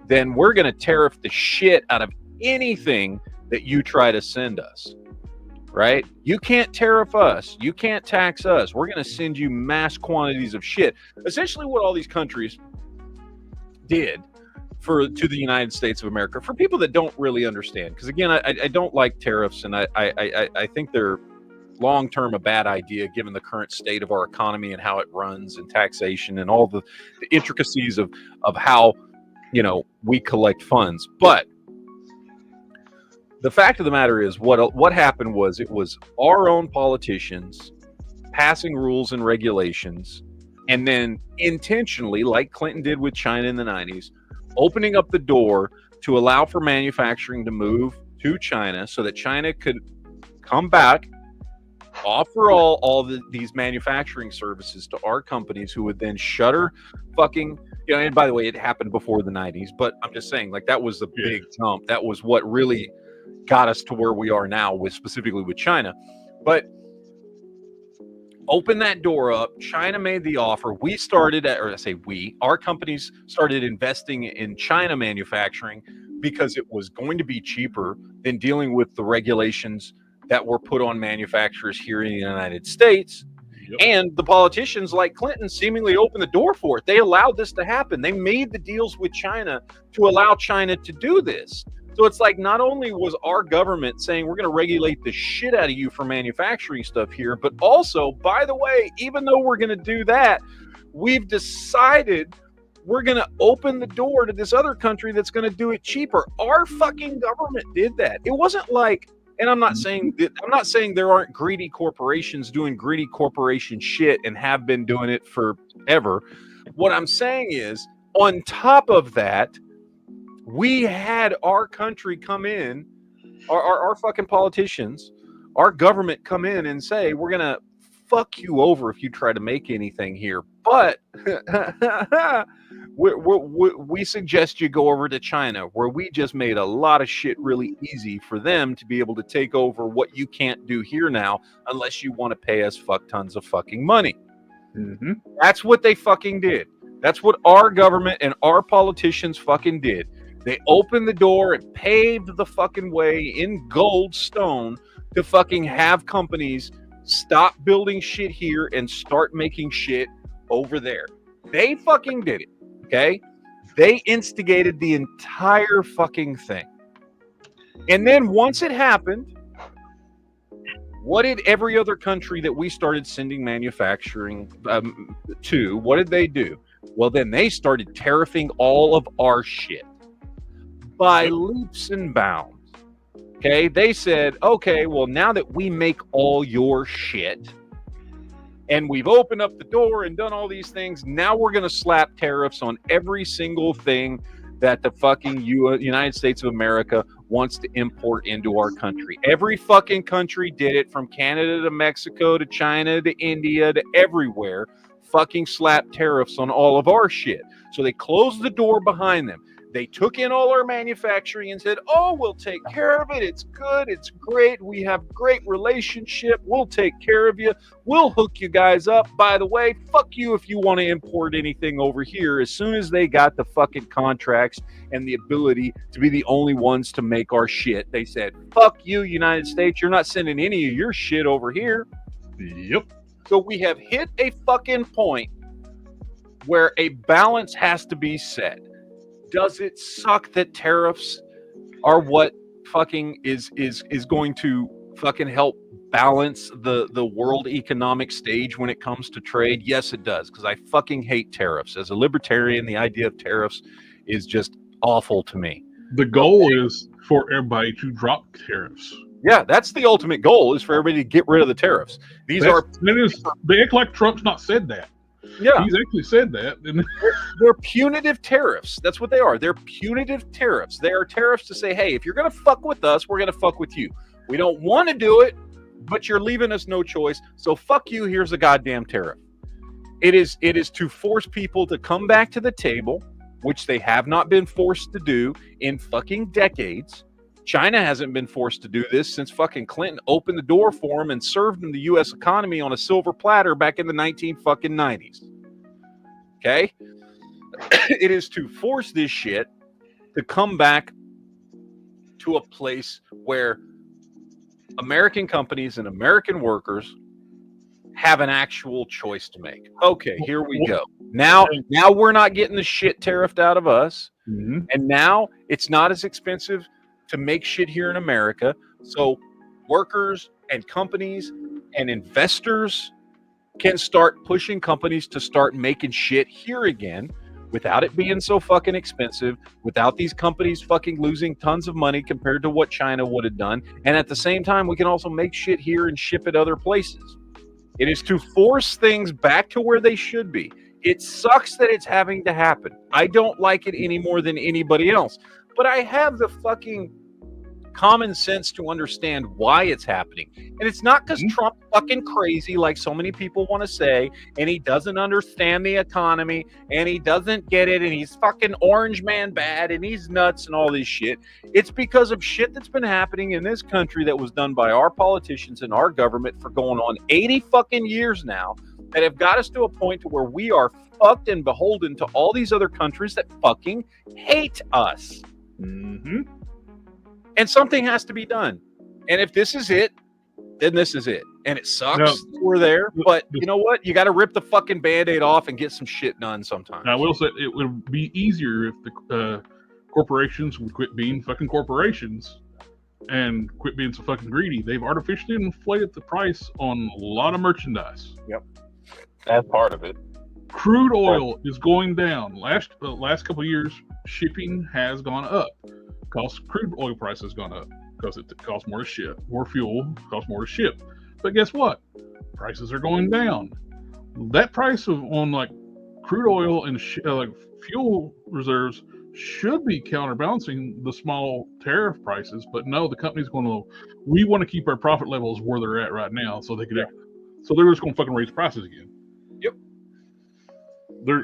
S4: then we're going to tariff the shit out of anything that you try to send us, right? You can't tariff us. You can't tax us. We're going to send you mass quantities of shit. Essentially what all these countries did to the United States of America, for people that don't really understand, because again, I don't like tariffs, and I think they're long-term a bad idea given the current state of our economy and how it runs, and taxation and all the intricacies of how, you know, we collect funds. But the fact of the matter is, what happened was, it was our own politicians passing rules and regulations, and then intentionally, like Clinton did with China in the 90s, opening up the door to allow for manufacturing to move to China so that China could come back, offer all these manufacturing services to our companies, who would then shutter fucking, you know, and by the way, it happened before the 90s, but I'm just saying, like, that was the big jump. That was what really got us to where we are now, with specifically with China. But open that door up. China made the offer. We started at, or I say we, our companies started investing in China manufacturing because it was going to be cheaper than dealing with the regulations that were put on manufacturers here in the United States. Yep. And the politicians like Clinton seemingly opened the door for it. They allowed this to happen. They made the deals with China to allow China to do this. So it's like, not only was our government saying we're going to regulate the shit out of you for manufacturing stuff here, but also, by the way, even though we're going to do that, we've decided we're going to open the door to this other country that's going to do it cheaper. Our fucking government did that. It wasn't like, and I'm not saying there aren't greedy corporations doing greedy corporation shit and have been doing it forever. What I'm saying is, on top of that, we had our country come in, our fucking politicians, our government come in and say, we're going to fuck you over if you try to make anything here. But we suggest you go over to China, where we just made a lot of shit really easy for them to be able to take over what you can't do here now, unless you want to pay us fuck tons of fucking money. Mm-hmm. That's what they fucking did. That's what our government and our politicians fucking did. They opened the door and paved the fucking way in gold stone to fucking have companies stop building shit here and start making shit over there. They fucking did it, okay? They instigated the entire fucking thing. And then once it happened, what did every other country that we started sending manufacturing to, what did they do? Well, then they started tariffing all of our shit by leaps and bounds. Okay, they said, okay, well, now that we make all your shit and we've opened up the door and done all these things, now we're going to slap tariffs on every single thing that the fucking United States of America wants to import into our country. Every fucking country did it, from Canada to Mexico to China to India to everywhere. Fucking slap tariffs on all of our shit. So they closed the door behind them. They took in all our manufacturing and said, oh, we'll take care of it. It's good. It's great. We have great relationship. We'll take care of you. We'll hook you guys up. By the way, fuck you if you want to import anything over here. As soon as they got the fucking contracts and the ability to be the only ones to make our shit, they said, fuck you, United States. You're not sending any of your shit over here.
S7: Yep.
S4: So we have hit a fucking point where a balance has to be set. Does it suck that tariffs are what fucking is going to fucking help balance the world economic stage when it comes to trade? Yes, it does, because I fucking hate tariffs. As a libertarian, the idea of tariffs is just awful to me.
S7: The goal is for everybody to drop tariffs.
S4: Yeah, that's the ultimate goal, is for everybody to get rid of the tariffs. They
S7: act like Trump's not said that.
S4: Yeah,
S7: he's actually said that.
S4: They're punitive tariffs. That's what they are. They're punitive tariffs. They are tariffs to say, hey, if you're going to fuck with us, we're going to fuck with you. We don't want to do it, but you're leaving us no choice. So fuck you. Here's a goddamn tariff. It is to force people to come back to the table, which they have not been forced to do in fucking decades. China hasn't been forced to do this since fucking Clinton opened the door for them and served them the U.S. economy on a silver platter back in the 1990s. Okay? It is to force this shit to come back to a place where American companies and American workers have an actual choice to make. Okay, here we go. Now we're not getting the shit tariffed out of us.
S7: Mm-hmm.
S4: And now it's not as expensive to make shit here in America. So workers and companies and investors can start pushing companies to start making shit here again without it being so fucking expensive, without these companies fucking losing tons of money compared to what China would have done. And at the same time, we can also make shit here and ship it other places. It is to force things back to where they should be. It sucks that it's having to happen. I don't like it any more than anybody else. But I have the fucking common sense to understand why it's happening. And it's not because Trump's fucking crazy like so many people want to say, and he doesn't understand the economy, and he doesn't get it, and he's fucking orange man bad, and he's nuts and all this shit. It's because of shit that's been happening in this country that was done by our politicians and our government for going on 80 fucking years now that have got us to a point to where we are fucked and beholden to all these other countries that fucking hate us.
S7: Mm-hmm.
S4: And something has to be done. And if this is it, then this is it. And it sucks we're there. But you know what? You got to rip the fucking Band-Aid off and get some shit done sometimes.
S7: I will say it would be easier if the corporations would quit being fucking corporations and quit being so fucking greedy. They've artificially inflated the price on a lot of merchandise.
S4: Yep.
S8: That's part of it.
S7: Crude oil is going down. Last couple of years, shipping has gone up. Crude oil price has gone up because it costs more to ship. More fuel costs more to ship. But guess what? Prices are going down. That price on like crude oil and like fuel reserves should be counterbalancing the small tariff prices. But no, the company's going to. We want to keep our profit levels where they're at right now, so they could. So they're just going to fucking raise prices again.
S4: Yep.
S7: They're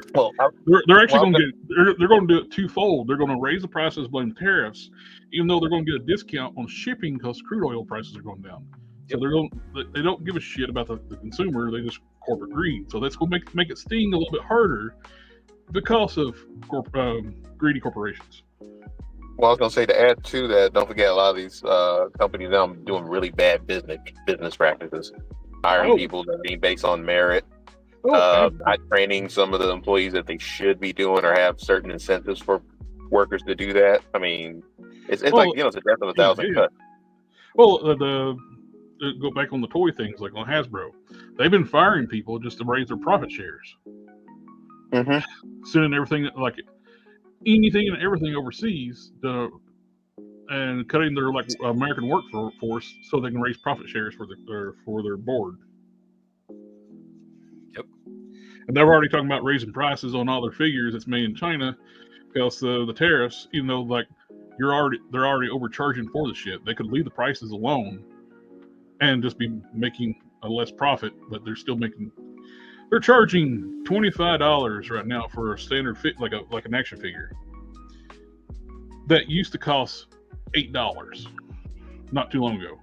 S7: actually going to they're going to do it twofold. They're going to raise the prices, blame tariffs, even though they're going to get a discount on shipping because crude oil prices are going down. So they don't give a shit about the consumer. They just corporate greed. So that's going to make it sting a little bit harder because of greedy corporations.
S8: Well, I was going to say, to add to that, don't forget a lot of these companies now doing really bad business practices, hiring people that are being based on merit. Not training some of the employees that they should be doing or have certain incentives for workers to do that. I mean, it's like, it's a death of a thousand cuts.
S7: Well, go back on the toy things, like on Hasbro. They've been firing people just to raise their profit shares.
S8: Mm-hmm.
S7: Sending everything, like anything and everything overseas, and cutting their like American workforce so they can raise profit shares for their board.
S4: Yep.
S7: And they're already talking about raising prices on all their figures that's made in China because the tariffs, even though like they're already overcharging for the shit. They could leave the prices alone and just be making a less profit, but they're charging $25 right now for a standard fit, like an action figure that used to cost $8 not too long ago.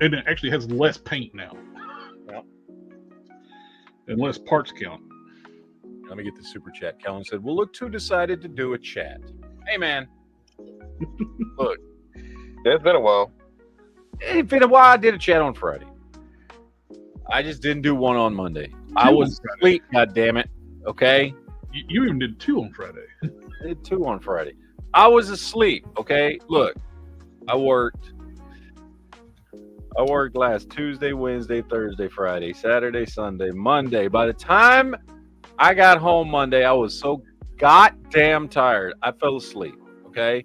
S7: And it actually has less paint now. And less parts count.
S4: Let me get the super chat. Kellen said, "Well, look who decided to do a chat." Hey, man. Look.
S8: It's been a while.
S4: It's been a while. I did a chat on Friday. I just didn't do one on Monday. I was asleep, goddammit. Okay?
S7: You even did 2 on Friday.
S4: I did 2 on Friday. I was asleep, okay? Look, I worked last Tuesday, Wednesday, Thursday, Friday, Saturday, Sunday, Monday. By the time I got home Monday, I was so goddamn tired. I fell asleep, okay?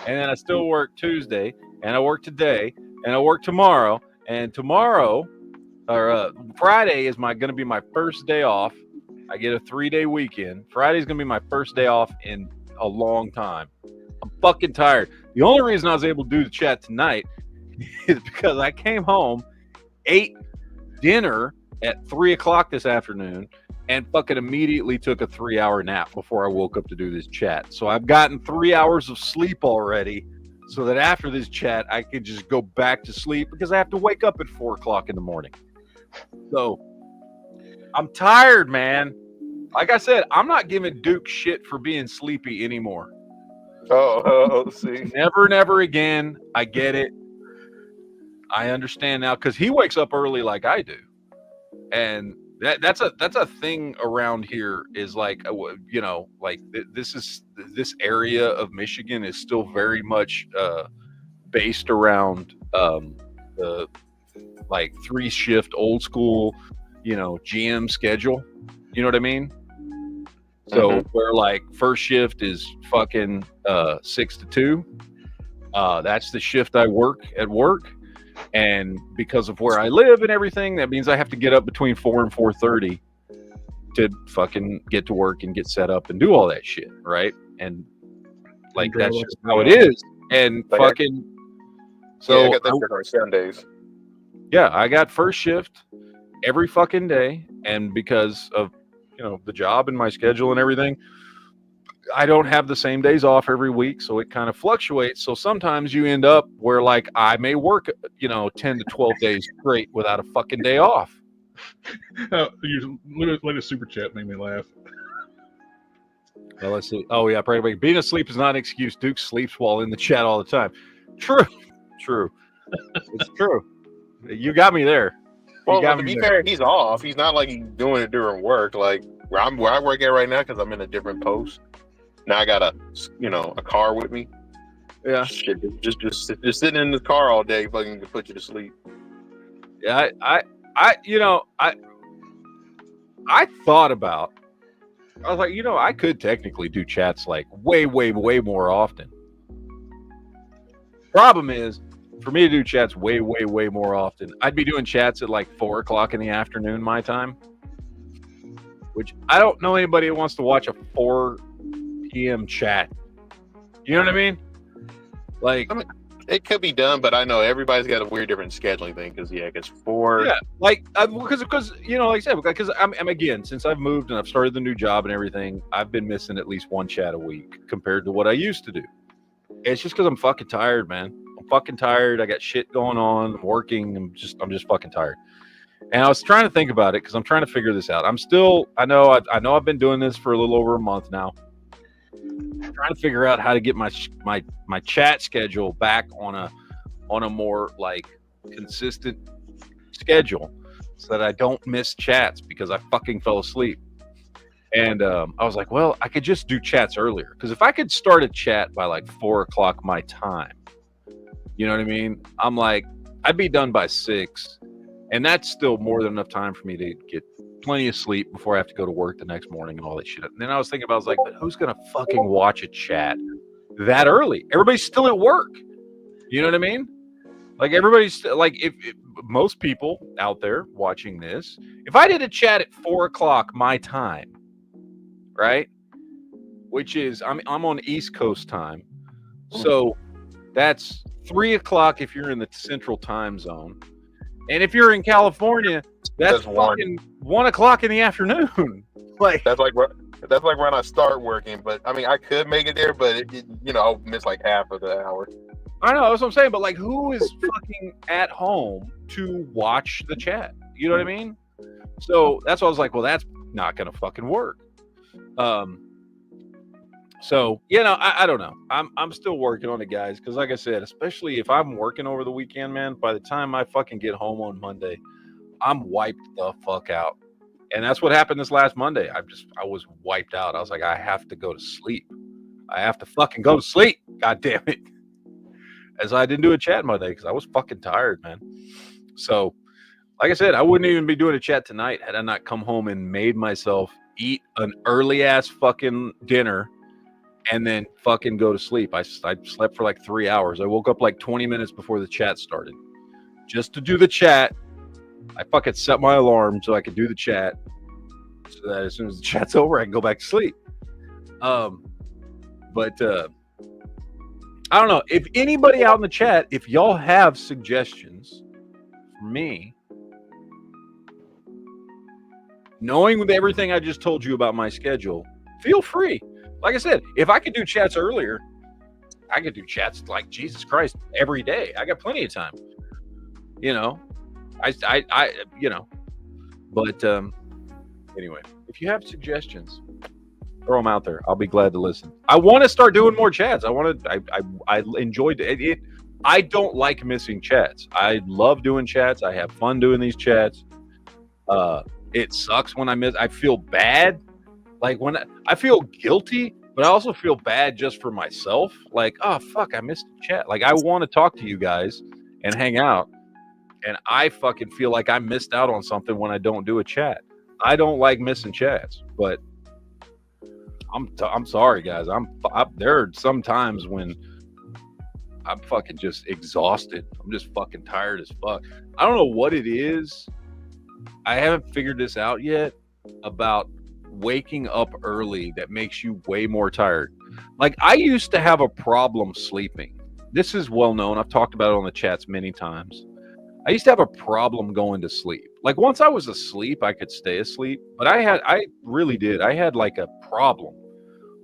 S4: And then I still work Tuesday, and I work today, and I work tomorrow. And tomorrow, or Friday, is going to be my first day off. I get a 3-day weekend. Friday's going to be my first day off in a long time. I'm fucking tired. The only reason I was able to do the chat tonight is because I came home, ate dinner at 3 o'clock this afternoon, and fucking immediately took a 3-hour nap before I woke up to do this chat. So I've gotten 3 hours of sleep already, so that after this chat, I could just go back to sleep because I have to wake up at 4 o'clock in the morning. So I'm tired, man. Like I said, I'm not giving Duke shit for being sleepy anymore.
S8: See.
S4: Never again. I get it. I understand now because he wakes up early like I do, and that's a thing around here. Is like, you know, like this area of Michigan is still very much based around the like 3-shift old school, you know, GM schedule. You know what I mean? So where like first shift is fucking 6 to 2. That's the shift I work at work. And because of where I live and everything, that means I have to get up between 4 and 4:30 to fucking get to work and get set up and do all that shit, right? And like that's just how it is. And fucking so
S8: I got that shit on Sundays.
S4: Yeah, I got first shift every fucking day, and because of, you know, the job and my schedule and everything, I don't have the same days off every week, so it kind of fluctuates. So sometimes you end up where like I may work, you know, 10 to 12 days straight without a fucking day off.
S7: Your latest super chat made me laugh.
S4: Well, let's see. Oh yeah, probably being asleep is not an excuse. Duke sleeps while in the chat all the time. True. It's true. You got me there.
S8: Well, to be fair, he's off. He's not like he's doing it during work. Like where I work at right now, because I'm in a different post. Now I got a car with me.
S4: Yeah.
S8: Shit, just sitting in the car all day, fucking put you to sleep.
S4: Yeah, I thought about. I was like, you know, I could technically do chats like way more often. Problem is, for me to do chats way more often, I'd be doing chats at like 4 o'clock in the afternoon my time, which I don't know anybody that wants to watch a 4 p.m. chat. You know what I mean? Like,
S8: I mean, it could be done, but I know everybody's got a weird different scheduling thing because 4.
S4: Yeah, like because you know, like I said, because I'm again, since I've moved and I've started the new job and everything, I've been missing at least one chat a week compared to what I used to do. It's just because I'm fucking tired, man. I'm fucking tired. I got shit going on. I'm working. I'm just fucking tired. And I was trying to think about it because I'm trying to figure this out. I know I've been doing this for a little over a month now. I'm trying to figure out how to get my chat schedule back on a more like consistent schedule so that I don't miss chats because I fucking fell asleep. And I was like, well, I could just do chats earlier because if I could start a chat by like 4 o'clock my time, you know what I mean? I'm like, I'd be done by 6, and that's still more than enough time for me to get plenty of sleep before I have to go to work the next morning and all that shit. And then I was thinking about, I was like, but who's gonna fucking watch a chat that early? Everybody's still at work. You know what I mean? Like everybody's still, like if most people out there watching this, if I did a chat at 4 o'clock my time, right? Which is I'm on East Coast time. So that's 3 o'clock if you're in the central time zone. And if you're in California, that's fucking 1 o'clock in the afternoon. Like
S8: that's like when I start working. But I mean, I could make it there, but I'll miss like half of the hour.
S4: I know, that's what I'm saying. But like, who is fucking at home to watch the chat? You know what I mean? So that's why I was like, well, that's not gonna fucking work. So I don't know. I'm still working on it, guys, because like I said, especially if I'm working over the weekend, man, by the time I fucking get home on Monday, I'm wiped the fuck out. And that's what happened this last Monday. I was wiped out. I was like, I have to go to sleep. I have to fucking go to sleep. God damn it. As I didn't do a chat Monday because I was fucking tired, man. So like I said, I wouldn't even be doing a chat tonight had I not come home and made myself eat an early ass fucking dinner and then fucking go to sleep. I slept for like 3 hours. I woke up like 20 minutes before the chat started just to do the chat. I fucking set my alarm so I could do the chat so that as soon as the chat's over, I can go back to sleep. But I don't know. If anybody out in the chat, if y'all have suggestions for me knowing with everything I just told you about my schedule, feel free. Like I said, if I could do chats earlier, I could do chats like Jesus Christ every day. I got plenty of time. You know, I you know, but anyway, if you have suggestions, throw them out there. I'll be glad to listen. I want to start doing more chats. I enjoyed it. I don't like missing chats. I love doing chats. I have fun doing these chats. It sucks when I miss. I feel bad. Like when I feel guilty, but I also feel bad just for myself. Like, oh fuck, I missed a chat. Like I want to talk to you guys and hang out, and I fucking feel like I missed out on something when I don't do a chat. I don't like missing chats, but I'm sorry, guys. There are some times when I'm fucking just exhausted. I'm just fucking tired as fuck. I don't know what it is. I haven't figured this out yet about waking up early that makes you way more tired. Like I used to have a problem sleeping. This is well known. I've talked about it on the chats many times. I used to have a problem going to sleep. Like once I was asleep, I could stay asleep, but I really did. I had like a problem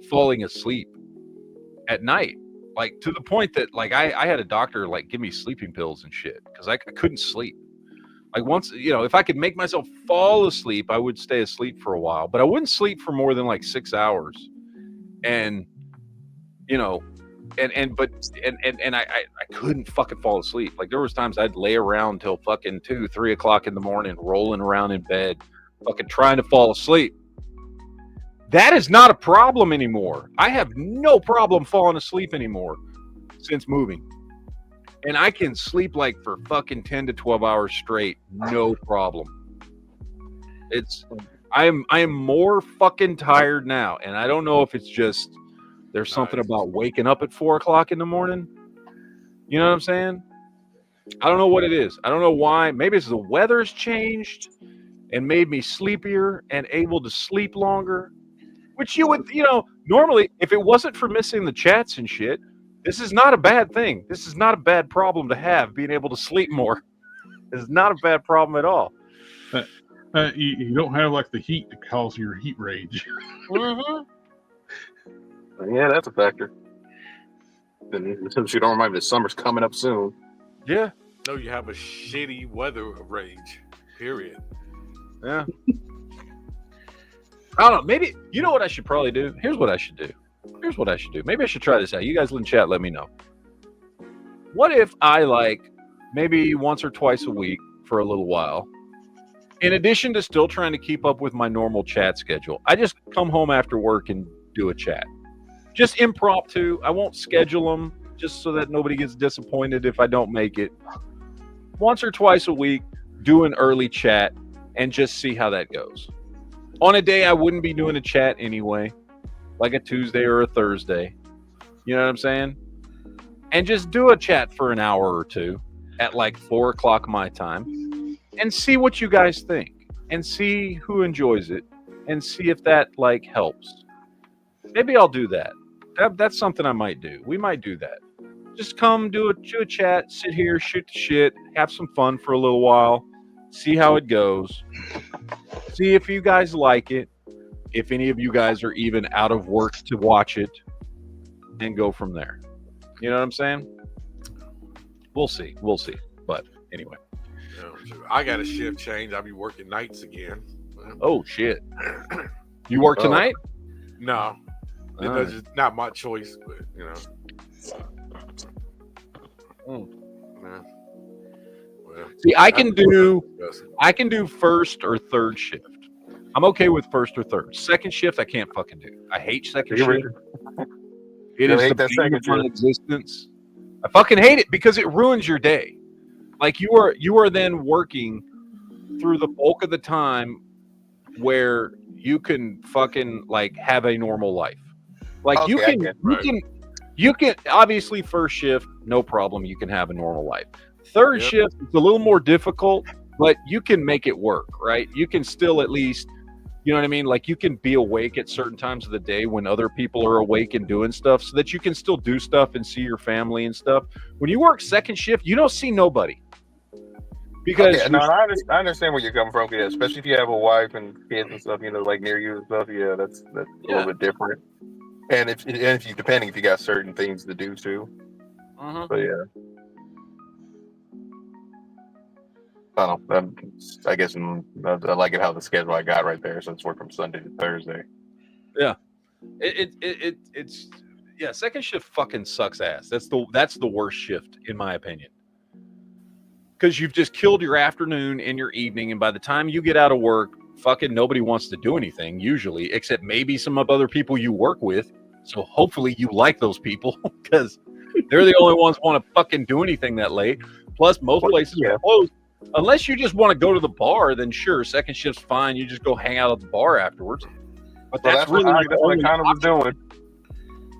S4: falling asleep at night, like to the point that like I had a doctor like give me sleeping pills and shit because I couldn't sleep. Like once, you know, if I could make myself fall asleep, I would stay asleep for a while, but I wouldn't sleep for more than like 6 hours. And, you know, and I couldn't fucking fall asleep. Like there was times I'd lay around till fucking 2-3 o'clock in the morning, rolling around in bed, fucking trying to fall asleep. That is not a problem anymore. I have no problem falling asleep anymore since moving. And I can sleep like for fucking 10 to 12 hours straight, no problem. I am more fucking tired now, and I don't know if it's just there's something about waking up at 4 o'clock in the morning. You know what I'm saying? I don't know what it is. I don't know why. Maybe it's the weather's changed and made me sleepier and able to sleep longer. Which you would, you know, normally if it wasn't for missing the chats and shit, this is not a bad thing. This is not a bad problem to have, being able to sleep more. This is not a bad problem at all.
S7: You don't have like the heat to cause your heat rage.
S8: Mm-hmm. Yeah, that's a factor. Then since you don't remind me, the summer's coming up soon.
S4: Yeah.
S9: No, you have a shitty weather rage. Period.
S4: Yeah. I don't know. Maybe, you know what I should probably do? Here's what I should do. Maybe I should try this out. You guys in the chat, let me know. What if I like maybe once or twice a week for a little while, in addition to still trying to keep up with my normal chat schedule, I just come home after work and do a chat. Just impromptu. I won't schedule them just so that nobody gets disappointed if I don't make it. Once or twice a week, do an early chat and just see how that goes. On a day I wouldn't be doing a chat anyway, like a Tuesday or a Thursday. You know what I'm saying? And just do a chat for an hour or two at like 4 o'clock my time and see what you guys think and see who enjoys it and see if that like helps. Maybe I'll do that. That's something I might do. We might do that. Just come do a chat, sit here, shoot the shit, have some fun for a little while, see how it goes. See if you guys like it, if any of you guys are even out of work to watch it, and go from there. You know what I'm saying? We'll see. But anyway.
S9: I got a shift change. I'll be working nights again.
S4: Oh, shit. You work tonight?
S9: No. It's just not my choice, but, you know. Well,
S4: see, I can do first or third shift. I'm okay with first or third. Second shift, I can't fucking do. I hate second shift. It is the pain of my existence. I fucking hate it because it ruins your day. Like you are then working through the bulk of the time where you can fucking like have a normal life. Like you can obviously first shift, no problem. You can have a normal life. Third shift, it's a little more difficult, but you can make it work, right? You can still at least, you know what I mean? Like you can be awake at certain times of the day when other people are awake and doing stuff so that you can still do stuff and see your family and stuff. When you work second shift, you don't see nobody. Because
S8: okay, no, I understand where you're coming from. Yeah, especially if you have a wife and kids and stuff, like near you and stuff. Yeah, that's a little bit different. And if you depending if you got certain things to do too. So yeah. I don't know. I guess I like it how the schedule I got right there. So it's work from Sunday to Thursday.
S4: Yeah, it's second shift fucking sucks ass. That's the worst shift in my opinion. Because you've just killed your afternoon and your evening, and by the time you get out of work, fucking nobody wants to do anything usually, except maybe some of other people you work with. So hopefully you like those people because they're the only ones who want to fucking do anything that late. Plus, most places are closed. Unless you just want to go to the bar, then sure, second shift's fine. You just go hang out at the bar afterwards. But that's really
S8: what I kind of was doing.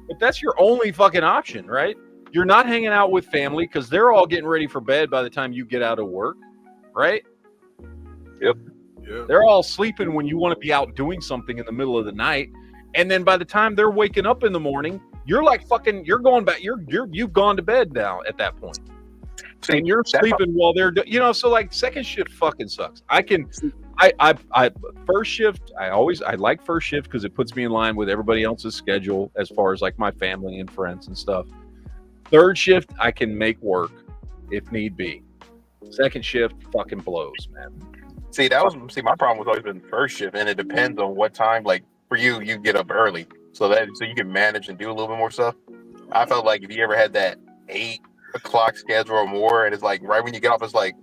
S4: But that's your only fucking option, right? You're not hanging out with family because they're all getting ready for bed by the time you get out of work, right?
S8: Yep.
S9: Yeah.
S4: They're all sleeping when you want to be out doing something in the middle of the night. And then by the time they're waking up in the morning, you're like fucking, you're going back, you've gone to bed now at that point. See, and you're sleeping while they're, so like second shift fucking sucks. First shift, I like first shift because it puts me in line with everybody else's schedule as far as like my family and friends and stuff. Third shift, I can make work if need be. Second shift fucking blows, man.
S8: See, my problem was always been first shift, and it depends on what time. Like for you get up early, so you can manage and do a little bit more stuff. I felt like if you ever had that 8 o'clock schedule or more, and it's like right when you get off, it's like,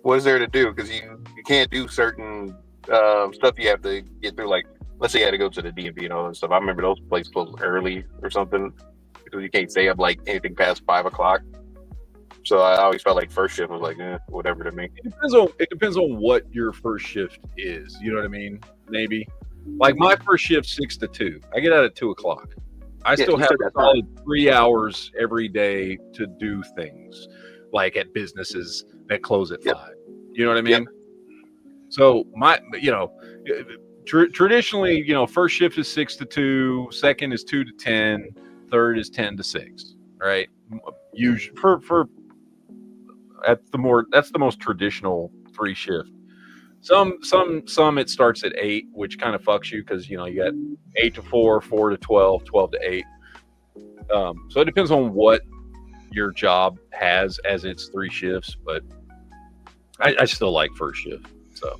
S8: what is there to do? Because you can't do certain stuff you have to get through. Like let's say you had to go to the DMV and all that stuff. I remember those places closed early or something because you can't stay up like anything past 5 o'clock. So I always felt like first shift was like whatever to me.
S4: It depends on what your first shift is. You know what I mean? Maybe like my first shift 6 to 2. I get out at 2 o'clock. I still have solid 3 hours every day to do things like at businesses that close at 5. You know what I mean? So traditionally, first shift is 6 to 2, second is 2 to 10, third is 10 to 6. Right? Usually that's the most traditional 3 shift. Some it starts at 8, which kind of fucks you because you got 8 to 4, 4 to 12, 12 to 8. So it depends on what your job has as its 3 shifts, but I still like first shift. So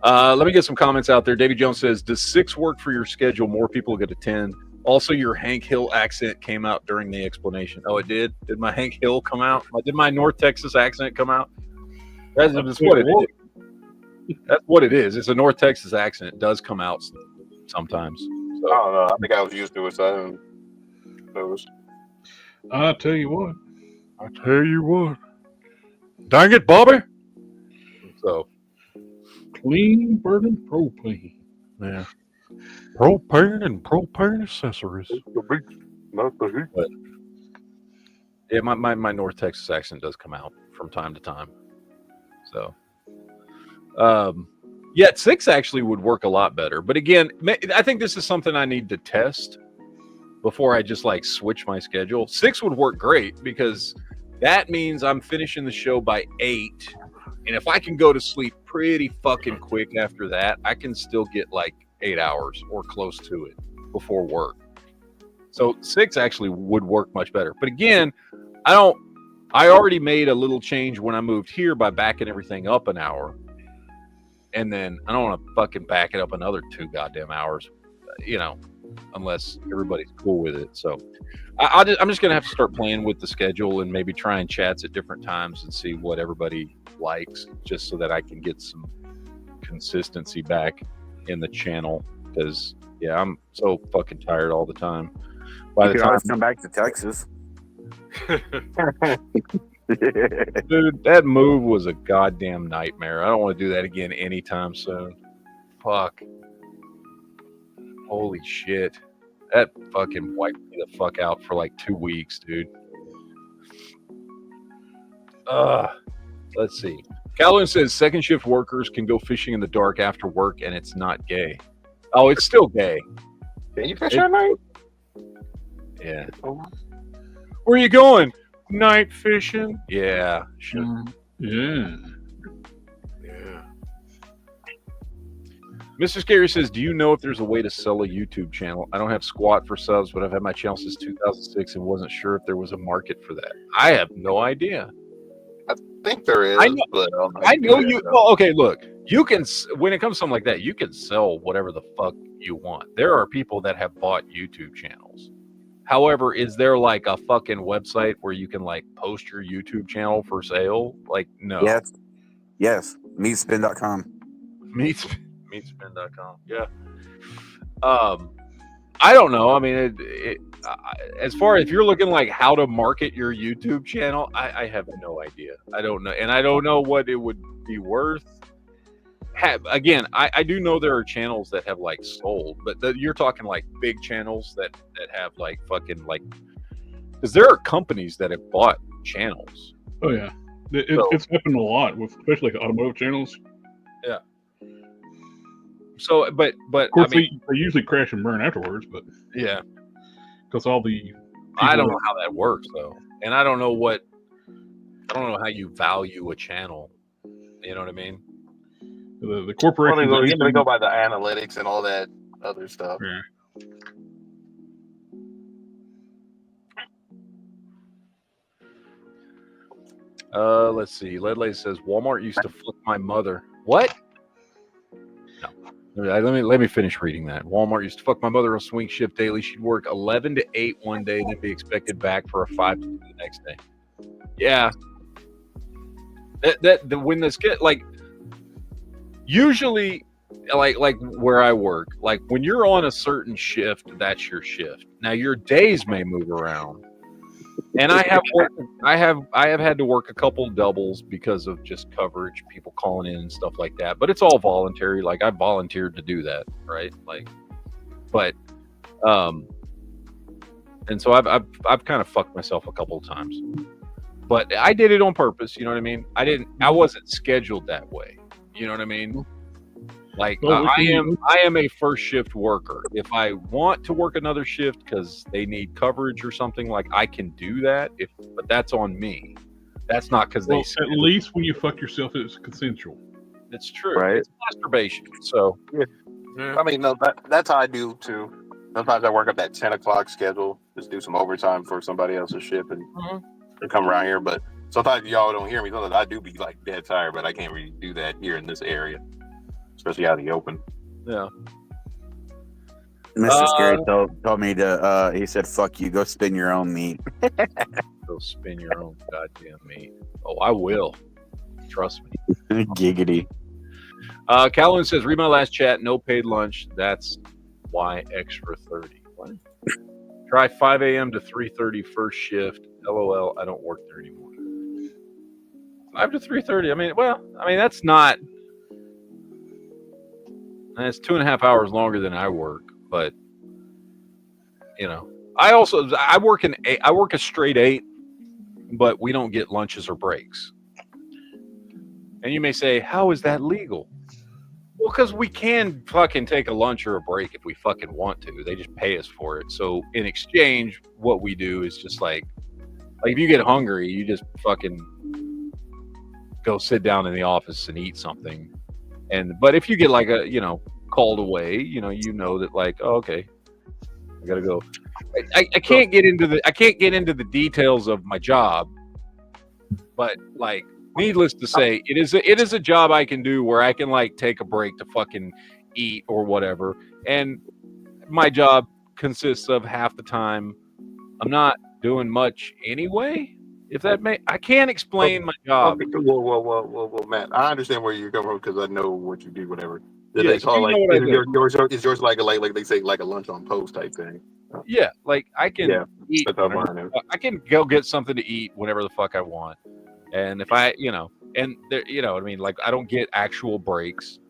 S4: let me get some comments out there. Davy Jones says, "Does 6 work for your schedule? More people get to 10." Also, your Hank Hill accent came out during the explanation. Oh, it did? Did my Hank Hill come out? Did my North Texas accent come out? That's what it is. That's what it is. It's a North Texas accent. It does come out sometimes. So.
S8: I don't know. I think I was used to it. So I don't know.
S7: I tell you what.
S3: Dang it, Bobby.
S4: So.
S7: Clean burning propane.
S3: Yeah. Propane and propane accessories.
S4: But, yeah, my North Texas accent does come out from time to time. So, 6 actually would work a lot better. But again, I think this is something I need to test before I just like switch my schedule. 6 would work great because that means I'm finishing the show by 8. And if I can go to sleep pretty fucking quick after that, I can still get like 8 hours or close to it before work. So 6 actually would work much better. But again, I already made a little change when I moved here by backing everything up an hour. And then I don't want to fucking back it up another 2 goddamn hours, unless everybody's cool with it. So I'm just going to have to start playing with the schedule and maybe trying chats at different times and see what everybody likes, just so that I can get some consistency back in the channel. Because, I'm so fucking tired all the time.
S10: By the time come back to Texas.
S4: Dude, that move was a goddamn nightmare. I don't want to do that again anytime soon. Fuck. Holy shit. That fucking wiped me the fuck out for like 2 weeks, dude. Let's see. Calvin says second shift workers can go fishing in the dark after work and it's not gay. Oh, it's still gay.
S8: Can you fish at night?
S4: Yeah. Where are you going? Night fishing? Yeah, sure.
S7: Yeah.
S4: Mr. Scary says, do you know if there's a way to sell a YouTube channel? I don't have squat for subs, but I've had my channel since 2006 and wasn't sure if there was a market for that. I have no idea.
S8: I think there is. But
S4: I know you. Well, okay, look. You can, when it comes to something like that, you can sell whatever the fuck you want. There are people that have bought YouTube channels. However, is there like a fucking website where you can like post your YouTube channel for sale? Like, no.
S10: Yes. Meatspin.com.
S4: Meatspin.com. Yeah. I don't know. I mean, as far as if you're looking like how to market your YouTube channel, I have no idea. I don't know, and I don't know what it would be worth. Again, I do know there are channels that have like sold, but you're talking like big channels that have like fucking like, because there are companies that have bought channels.
S7: Oh yeah, it's happened a lot with especially like automotive channels.
S4: Yeah. So, but
S7: of course
S4: I mean,
S7: they usually crash and burn afterwards. But
S4: yeah,
S7: because all the
S4: I don't know how that works though, and I don't know how you value a channel. You know what I mean?
S7: The corporation.
S8: Well, they go by the analytics and all that other stuff.
S7: Yeah.
S4: Let's see. Ledley says Walmart used to fuck my mother. What? No. Let me finish reading that. Walmart used to fuck my mother on swing shift daily. She'd work 11 to 8 one day, then be expected back for a 5 to 2 the next day. Yeah. When this get like usually like where I work, like when you're on a certain shift, that's your shift. Now your days may move around. And I have had to work a couple doubles because of just coverage, people calling in and stuff like that. But it's all voluntary. Like I volunteered to do that, right? Like, but, and so I've kind of fucked myself a couple of times. But I did it on purpose. You know what I mean? I wasn't scheduled that way. You know what I mean? Like I am a first shift worker. If I want to work another shift because they need coverage or something, like I can do that. But that's on me. That's not because they.
S7: At least when you fuck yourself, it's consensual.
S4: It's true.
S10: Right.
S4: It's masturbation. So.
S8: Yeah. I mean, no, that's how I do too. Sometimes I work up that 10 o'clock schedule, just do some overtime for somebody else's shift and come around here. But sometimes y'all don't hear me. Sometimes I do be like dead tired, but I can't really do that here in this area. Especially out in the open.
S4: Yeah.
S10: Mr. Scary told me to, he said, fuck you, go spin your own meat.
S4: Go spin your own goddamn meat. Oh, I will. Trust me.
S10: Giggity.
S4: Calvin says, read my last chat, no paid lunch. That's why extra 30. What? Try 5 a.m. to 3:30 first shift. LOL, I don't work there anymore. 5 to 3:30. I mean, that's not. And it's 2.5 hours longer than I work, but you know, I work a straight 8, but we don't get lunches or breaks. And you may say, how is that legal? Well, because we can fucking take a lunch or a break if we fucking want to. They just pay us for it. So in exchange, what we do is just like if you get hungry, you just fucking go sit down in the office and eat something. But if you get like called away, you know that like, oh, okay, I gotta go. I can't get into the details of my job, but like, needless to say, it is a job I can do where I can like take a break to fucking eat or whatever. And my job consists of half the time I'm not doing much anyway. If that I can't explain my job.
S8: Well, Matt, I understand where you're coming from because I know what you do, whatever.
S4: Yeah,
S8: is yours like they say like a lunch on post type thing?
S4: Yeah, like I can eat. I can go get something to eat whenever the fuck I want, and if I, and there, what I mean, like I don't get actual breaks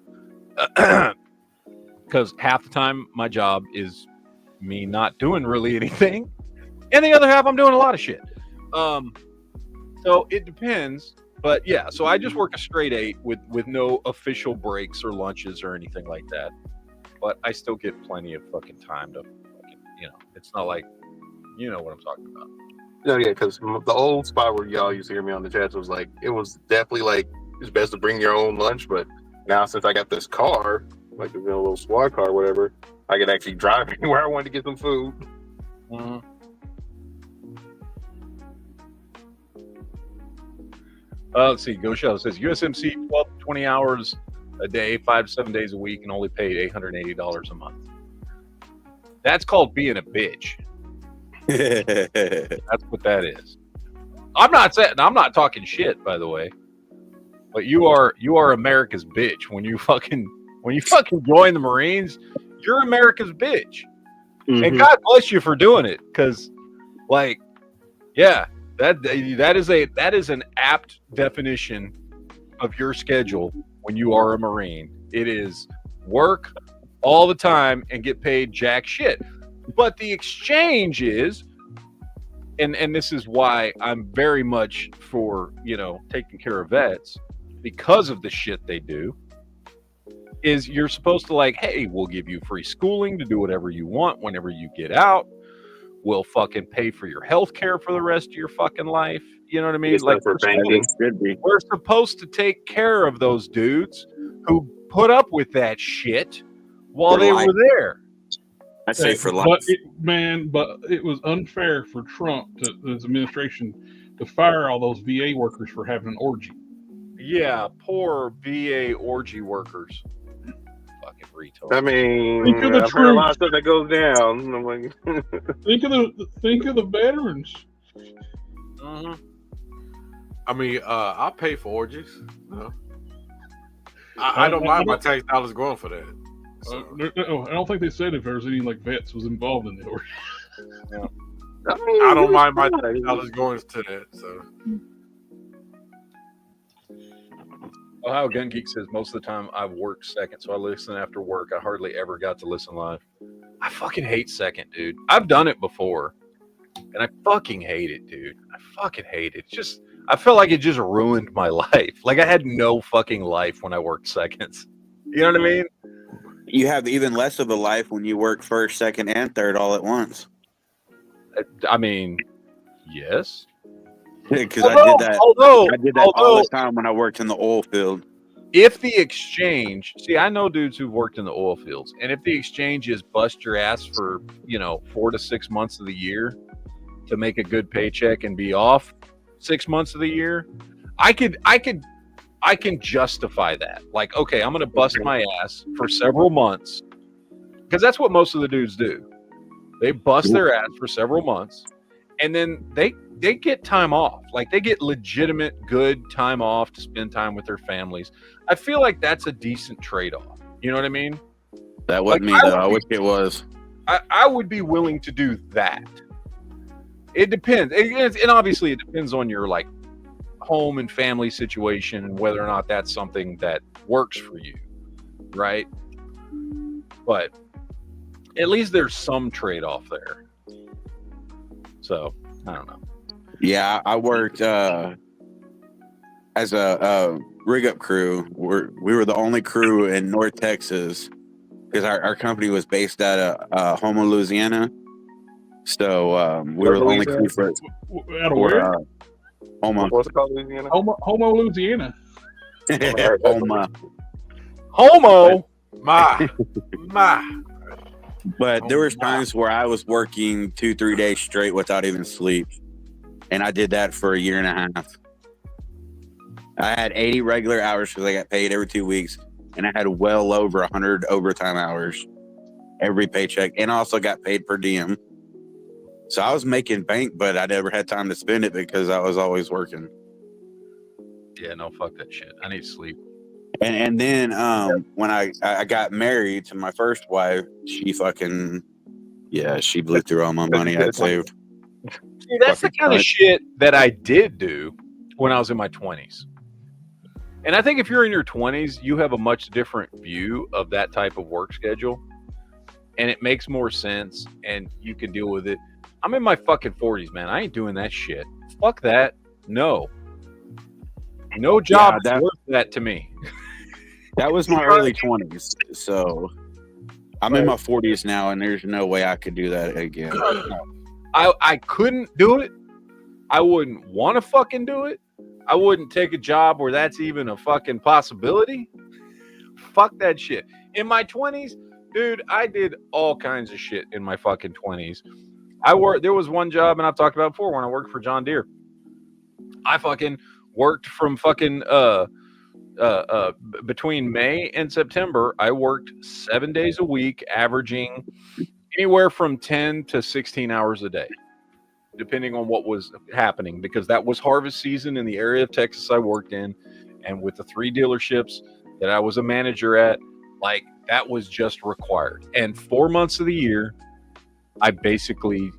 S4: because half the time my job is me not doing really anything, and the other half I'm doing a lot of shit. So it depends, but yeah, so I just work a straight 8 with no official breaks or lunches or anything like that. But I still get plenty of fucking time to fucking, it's not like, you know what I'm talking about.
S8: No, yeah, because the old spot where y'all used to hear me on the chats was definitely like, it's best to bring your own lunch. But now since I got this car, like a little squad car or whatever, I could actually drive anywhere I wanted to get some food.
S4: Let's see. Go Show says USMC 12 to 20 hours a day, 5 to 7 days a week, and only paid $880 a month. That's called being a bitch. That's what that is. I'm not talking shit, by the way. But you are America's bitch when you fucking join the Marines. You're America's bitch, and God bless you for doing it. Because, like, yeah, that is an apt definition of your schedule when you are a Marine. It is work all the time and get paid jack shit. But the exchange is, and this is why I'm very much for, taking care of vets, because of the shit they do, is you're supposed to, like, hey, we'll give you free schooling to do whatever you want whenever you get out. We'll fucking pay for your health care for the rest of your fucking life. You know what I mean? Like, we're supposed to take care of those dudes who put up with that shit while they were there.
S10: I say for life.
S7: But it was unfair for Trump, his administration, to fire all those VA workers for having an orgy.
S4: Yeah, poor VA orgy workers. Fucking retard.
S8: I mean,
S7: think of the
S8: I've heard a lot of stuff that goes down. I'm like,
S7: think of the veterans.
S9: I mean, I'll pay for orgies. I don't mind my tax dollars going for that. So.
S7: I don't think they said if there's any vets was involved in the orgy.
S9: Yeah. I don't mind my tax dollars going to that. So.
S4: Ohio Gun Geek says most of the time I work second, so I listen after work. I hardly ever got to listen live. I fucking hate second, dude. I've done it before, and I fucking hate it, dude. I fucking hate it. I felt like it just ruined my life. Like I had no fucking life when I worked seconds. You know what I mean?
S10: You have even less of a life when you work first, second, and third all at once.
S4: I mean, yes.
S10: Because I did that all the time when I worked in the oil field.
S4: If the exchange, I know dudes who've worked in the oil fields, and if the exchange is bust your ass for 4 to 6 months of the year to make a good paycheck and be off 6 months of the year, I can justify that. Like, okay, I'm gonna bust my ass for several months, because that's what most of the dudes do. They bust their ass for several months, and then they get time off. Like, they get legitimate good time off to spend time with their families. I feel like that's a decent trade-off. You know what I mean?
S10: That wasn't me, though. I wish it was.
S4: I would be willing to do that. It depends. And obviously it depends on your, like, home and family situation and whether or not that's something that works for you, right? But at least there's some trade-off there. So, I don't know.
S10: Yeah, I worked as a rig-up crew. We were the only crew in North Texas because our company was based out of Houma, Louisiana. So we were the only crew for Houma.
S8: What's it called, Louisiana?
S7: Homo, Louisiana.
S10: Houma.
S4: Homo?
S9: My.
S10: But there was times where I was working 2-3 days straight without even sleep. And I did that for a year and a half. I had 80 regular hours because I got paid every 2 weeks. And I had well over 100 overtime hours every paycheck. And I also got paid per diem. So I was making bank, but I never had time to spend it because I was always working.
S4: Yeah, no, fuck that shit. I need to sleep.
S10: And then when I got married to my first wife, she fucking, she blew through all my money I'd saved.
S4: See, that's the kind of shit that I did do when I was in my 20s. And I think if you're in your 20s, you have a much different view of that type of work schedule. And it makes more sense and you can deal with it. I'm in my fucking 40s, man. I ain't doing that shit. Fuck that. No job is worth that to me.
S10: That was my early 20s. So I'm in my 40s now, and there's no way I could do that again.
S4: I couldn't do it. I wouldn't want to fucking do it. I wouldn't take a job where that's even a fucking possibility. Fuck that shit. In my 20s, dude, I did all kinds of shit in my fucking 20s. There was one job, and I've talked about it before, when I worked for John Deere. I fucking worked from fucking between May and September. I worked 7 days a week, averaging anywhere from 10 to 16 hours a day, depending on what was happening, because that was harvest season in the area of Texas I worked in, and with the 3 dealerships that I was a manager at, like, that was just required. And 4 months of the year, I basically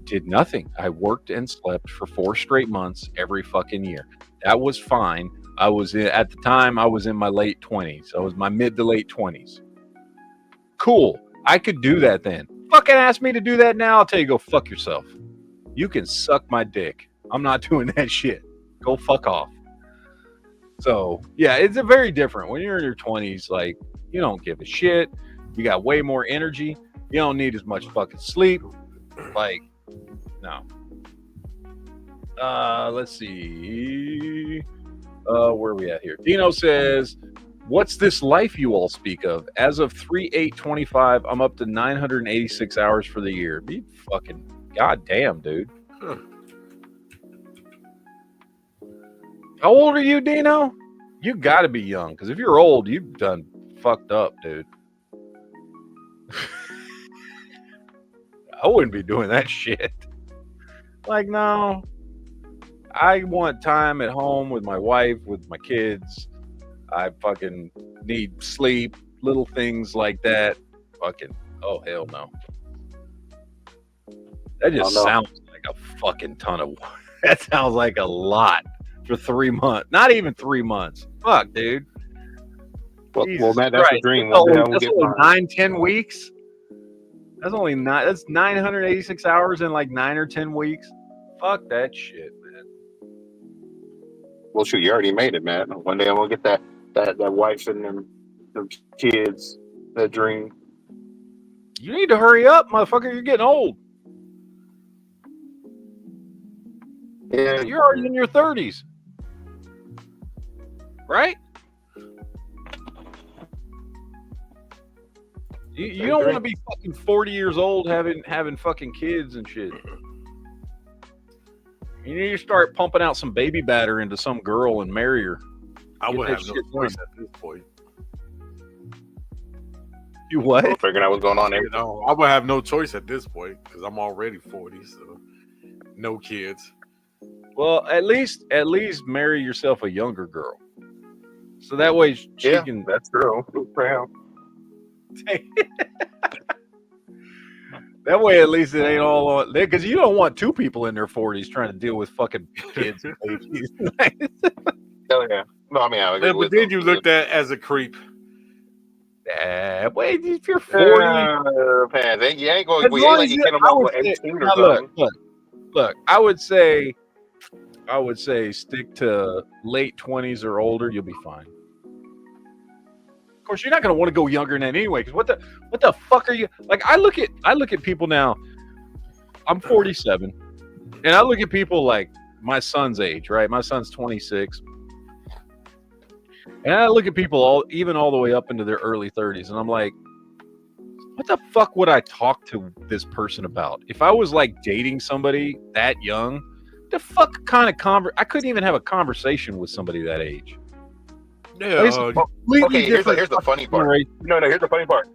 S4: did nothing. I worked and slept for 4 straight months every fucking year. That was fine. At the time, I was in my late 20s. I was my mid to late 20s. Cool. I could do that then. Fucking ask me to do that now, I'll tell you, go fuck yourself. You can suck my dick. I'm not doing that shit. Go fuck off. So, yeah, it's a very different. When you're in your 20s, like, you don't give a shit. You got way more energy. You don't need as much fucking sleep. Like, no. Let's see. Where are we at here? Dino says, what's this life you all speak of? As of 3/8/25, I'm up to 986 hours for the year. Be fucking goddamn, dude. Huh. How old are you, Dino? You got to be young, because if you're old, you've done fucked up, dude. I wouldn't be doing that shit. Like, no. I want time at home with my wife, with my kids. I fucking need sleep, little things like that. Fucking, oh, hell no. That just sounds like a fucking ton of work. That sounds like a lot for 3 months. Not even 3 months. Fuck, dude.
S8: Well, Matt, that's a dream.
S4: That's only 9-10 weeks. That's 986 hours in like 9 or 10 weeks. Fuck that shit, man.
S8: Well, shoot, you already made it, man. One day I'm gonna get that wife and them kids, that dream.
S4: You need to hurry up, motherfucker. You're getting old.
S8: Yeah,
S4: you're already in your 30s, right? You don't want to be fucking 40 years old having fucking kids and shit. You need to start pumping out some baby batter into some girl and marry her.
S9: I would have no choice at this point.
S4: You what?
S8: I'm figuring out what's going on there.
S9: You know, I would have no choice at this point because I'm already 40, so no kids.
S4: Well, at least marry yourself a younger girl, so that way she can.
S8: That's true.
S4: That way, at least it ain't all on there, because you don't want 2 people in their 40s trying to deal with fucking kids and babies.
S8: Hell yeah. No, I mean,
S9: but then you looked at as a creep.
S4: Wait, if you're 40,
S8: man, you ain't going. You ain't like you can't about 18 or something.
S4: Look. I would say stick to late 20s or older. You'll be fine. Of course, you're not going to want to go younger than that anyway. Because what the fuck are you like? I look at people now. I'm 47, and I look at people like my son's age. Right, my son's 26, and I look at people all the way up into their early 30s, and I'm like, what the fuck would I talk to this person about if I was like dating somebody that young? The fuck kind of I couldn't even have a conversation with somebody that age.
S9: Yeah.
S8: Okay, here's the funny part. No, here's the funny part.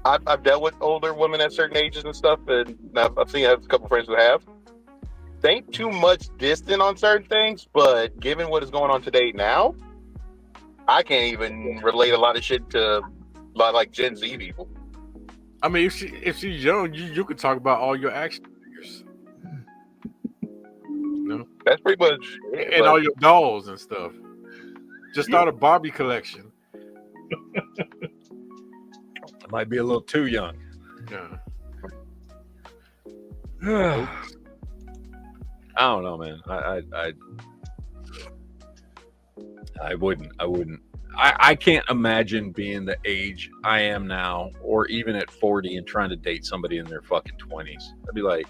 S8: I've dealt with older women at certain ages and stuff, and I've seen a couple friends who have. They ain't too much distant on certain things, but given what is going on today now, I can't even relate a lot of shit to like Gen Z people.
S9: I mean, if she's young, you could talk about all your action figures. You know?
S8: That's pretty much it,
S9: and all your dolls and stuff. Just start a Barbie collection.
S4: It might be a little too young.
S9: Yeah.
S4: I don't know, man. I wouldn't. I can't imagine being the age I am now, or even at 40, and trying to date somebody in their fucking 20s. I'd be like,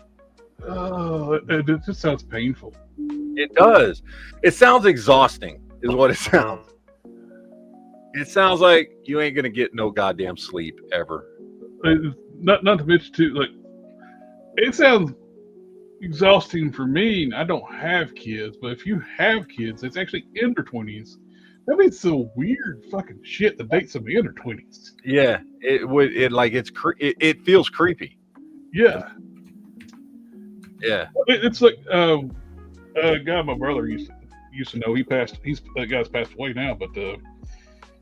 S7: oh, it just sounds painful.
S4: It does. It sounds exhausting, is what it sounds. It sounds like you ain't gonna get no goddamn sleep ever.
S7: Not to mention too, like, it sounds exhausting for me. And I don't have kids, but if you have kids, it's actually in their 20s. That means some weird fucking shit that dates them in their 20s.
S4: Yeah, it would. It feels creepy.
S7: Yeah,
S4: Yeah.
S7: it's like a guy my brother used to know. That guy's passed away now, but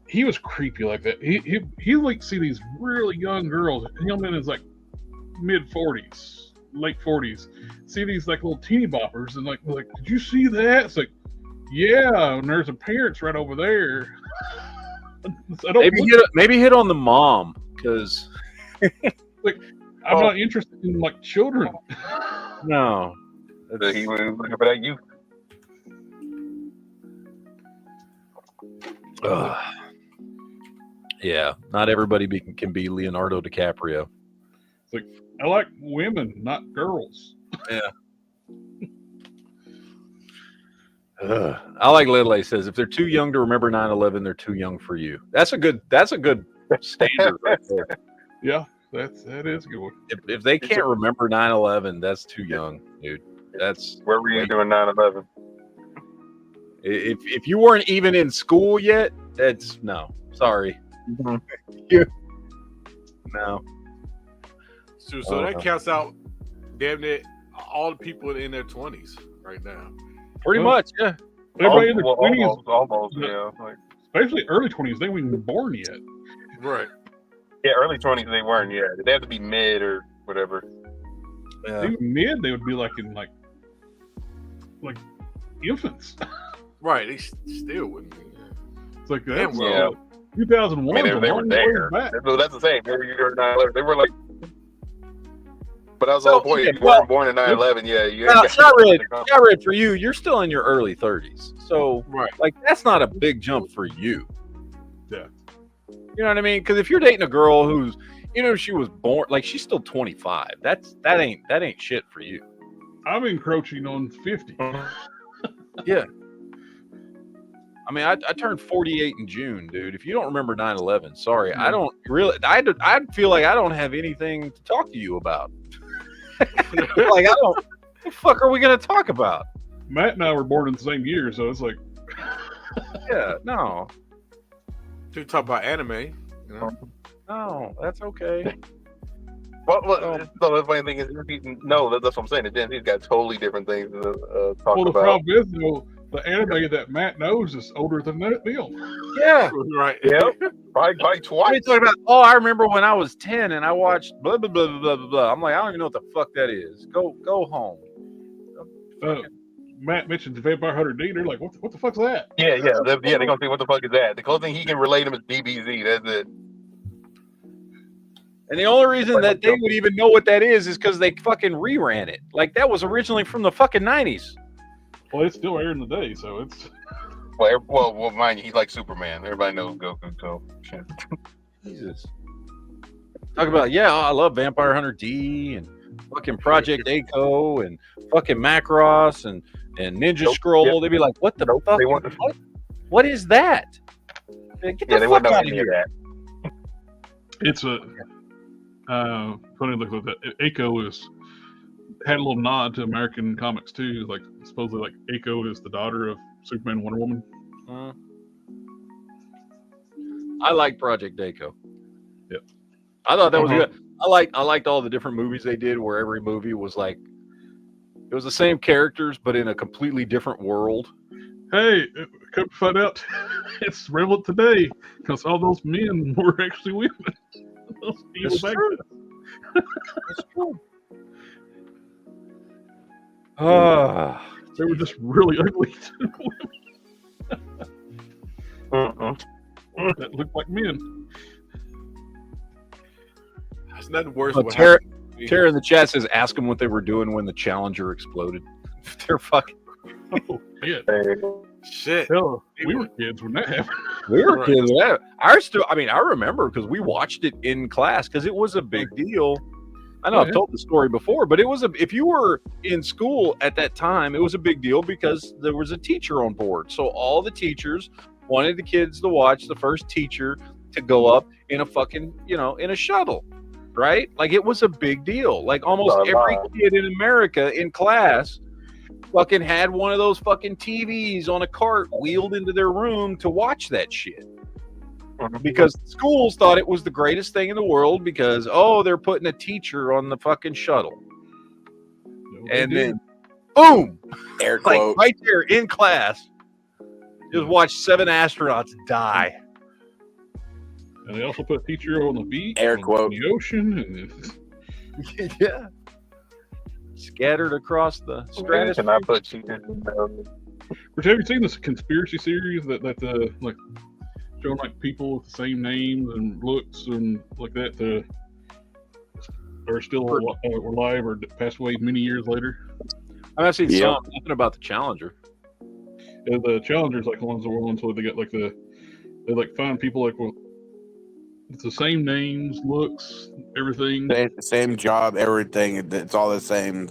S7: he was creepy like that. He like see these really young girls. Him in his like mid 40s, late 40s. See these like little teeny boppers and like did you see that? It's like, yeah, and there's a parents right over there.
S4: Maybe hit on the mom because
S7: like I'm not interested in like children.
S4: No,
S8: he was looking for that youth.
S4: Yeah, not everybody can be Leonardo DiCaprio.
S7: It's like, I like women, not girls.
S4: Yeah. I like Lidley says, if they're too young to remember 9/11, they're too young for you. That's a good standard right there.
S7: Yeah, that is a good one.
S4: If they can't remember 9/11, that's too young, dude. That's
S8: where were you doing 9/11?
S4: If you weren't even in school yet, that's no. Sorry.
S8: Mm-hmm.
S4: No.
S9: So that counts out damn near all the people in their 20s right now.
S4: Pretty much, yeah.
S7: Everybody in their 20s,
S8: almost, yeah. Like,
S7: especially early 20s, they weren't even born yet.
S9: Right.
S8: Yeah, early 20s they weren't. Yeah, they have to be mid or whatever.
S4: Yeah.
S7: Even mid, they would be like in like infants.
S9: Right, they still wouldn't be.
S7: It's like
S9: Damn,
S7: that's
S8: yeah.
S7: 2001.
S8: I mean, they were there. That's the same. They were like. But I was all boy. You weren't born in 9/11. Yeah, you.
S4: Shot for you. You're still in your early 30s, so
S9: right.
S4: Like that's not a big jump for you.
S7: Yeah.
S4: You know what I mean? Because if you're dating a girl who's, she was born like she's still 25. That ain't shit for you.
S7: I'm encroaching on 50.
S4: Yeah. I mean, I turned 48 in June, dude. If you don't remember 9/11, sorry, I don't really. I feel like I don't have anything to talk to you about. Like I don't. What the fuck are we gonna talk about?
S7: Matt and I were born in the same year, so it's like.
S4: Yeah, no.
S9: To talk about anime,
S4: No, that's okay.
S8: Well, the funny thing is, that's what I'm saying. The Gen Z's got totally different things to talk
S7: Well, the
S8: about.
S7: problem is, the anime that Matt knows is older than Neil.
S4: Yeah.
S9: Right.
S8: Yep. Probably twice.
S4: What talking about? I remember when I was 10 and I watched blah blah blah blah blah blah. I'm like, I don't even know what the fuck that is. Go home.
S7: Matt mentioned the Vampire Hunter D. They're like, what the fuck's that?
S8: Yeah. They're gonna say, what the fuck is that? The closest thing he can relate him is DBZ. That's it.
S4: And the only reason that they would even know what that is because they fucking reran it. Like that was originally from the fucking 90s.
S7: Well, it's still airing today, so it's.
S8: Well, mind you, he's like Superman. Everybody knows Goku, so shit.
S4: Jesus. Talk about I love Vampire Hunter D and fucking Project Echo and fucking Macross and Ninja Scroll. Yep. They'd be like, "What the fuck? What is that?" Get the fuck out of here.
S7: It's a funny look at that. Echo had a little nod to American comics too. Like supposedly, like Echo is the daughter of Superman and Wonder Woman.
S4: I like Project Echo.
S7: Yep.
S4: I thought that was good. I liked all the different movies they did where every movie was like it was the same characters but in a completely different world.
S7: Hey, come find out it's relevant today because all those men were actually women. Those evil back then.
S4: It's true.
S7: They were just really ugly that looked like men.
S9: There's nothing worse.
S4: Tara in the chat says, "Ask them what they were doing when the Challenger exploded." They're fucking.
S7: Oh shit!
S9: Shit.
S7: Hell, we were kids when that happened.
S4: We were kids. I remember because we watched it in class because it was a big deal. I know I've told the story before, but it was if you were in school at that time, it was a big deal because there was a teacher on board. So all the teachers wanted the kids to watch the first teacher to go up in a fucking, in a shuttle, right? Like, it was a big deal. Like, almost every kid in America in class fucking had one of those fucking TVs on a cart wheeled into their room to watch that shit. Because schools thought it was the greatest thing in the world because, they're putting a teacher on the fucking shuttle. And then, boom!
S10: Air quote.
S4: Like, right there in class, just watch 7 astronauts die.
S7: And they also put a teacher on the beach,
S10: Air quote.
S7: the ocean, and
S4: Yeah. Scattered across the stratosphere.
S8: Can I put you
S7: Which, have you seen this conspiracy series that like showing like people with the same names and looks and like that are still alive or passed away many years later?
S4: I've seen something about the Challenger.
S7: Yeah, the Challenger's like one of the ones where they got like they like find people like it's the same names, looks, everything.
S10: Same job, everything. It's all the same.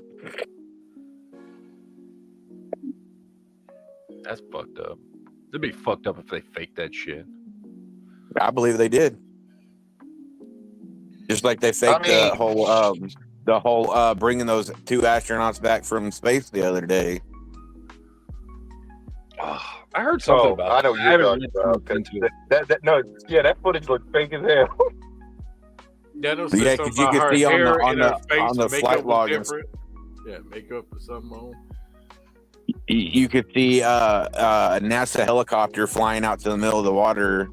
S4: That's fucked up. It'd be fucked up if they faked that shit.
S10: I believe they did. Just like they faked the whole bringing those 2 astronauts back from space the other day.
S4: Oh, I heard something about
S8: I know
S4: that.
S8: what you're talking about. That footage looked fake as hell.
S9: Yeah,
S10: because you can see on the flight log.
S9: Yeah, makeup or something on.
S10: You could see a NASA helicopter flying out to the middle of the water,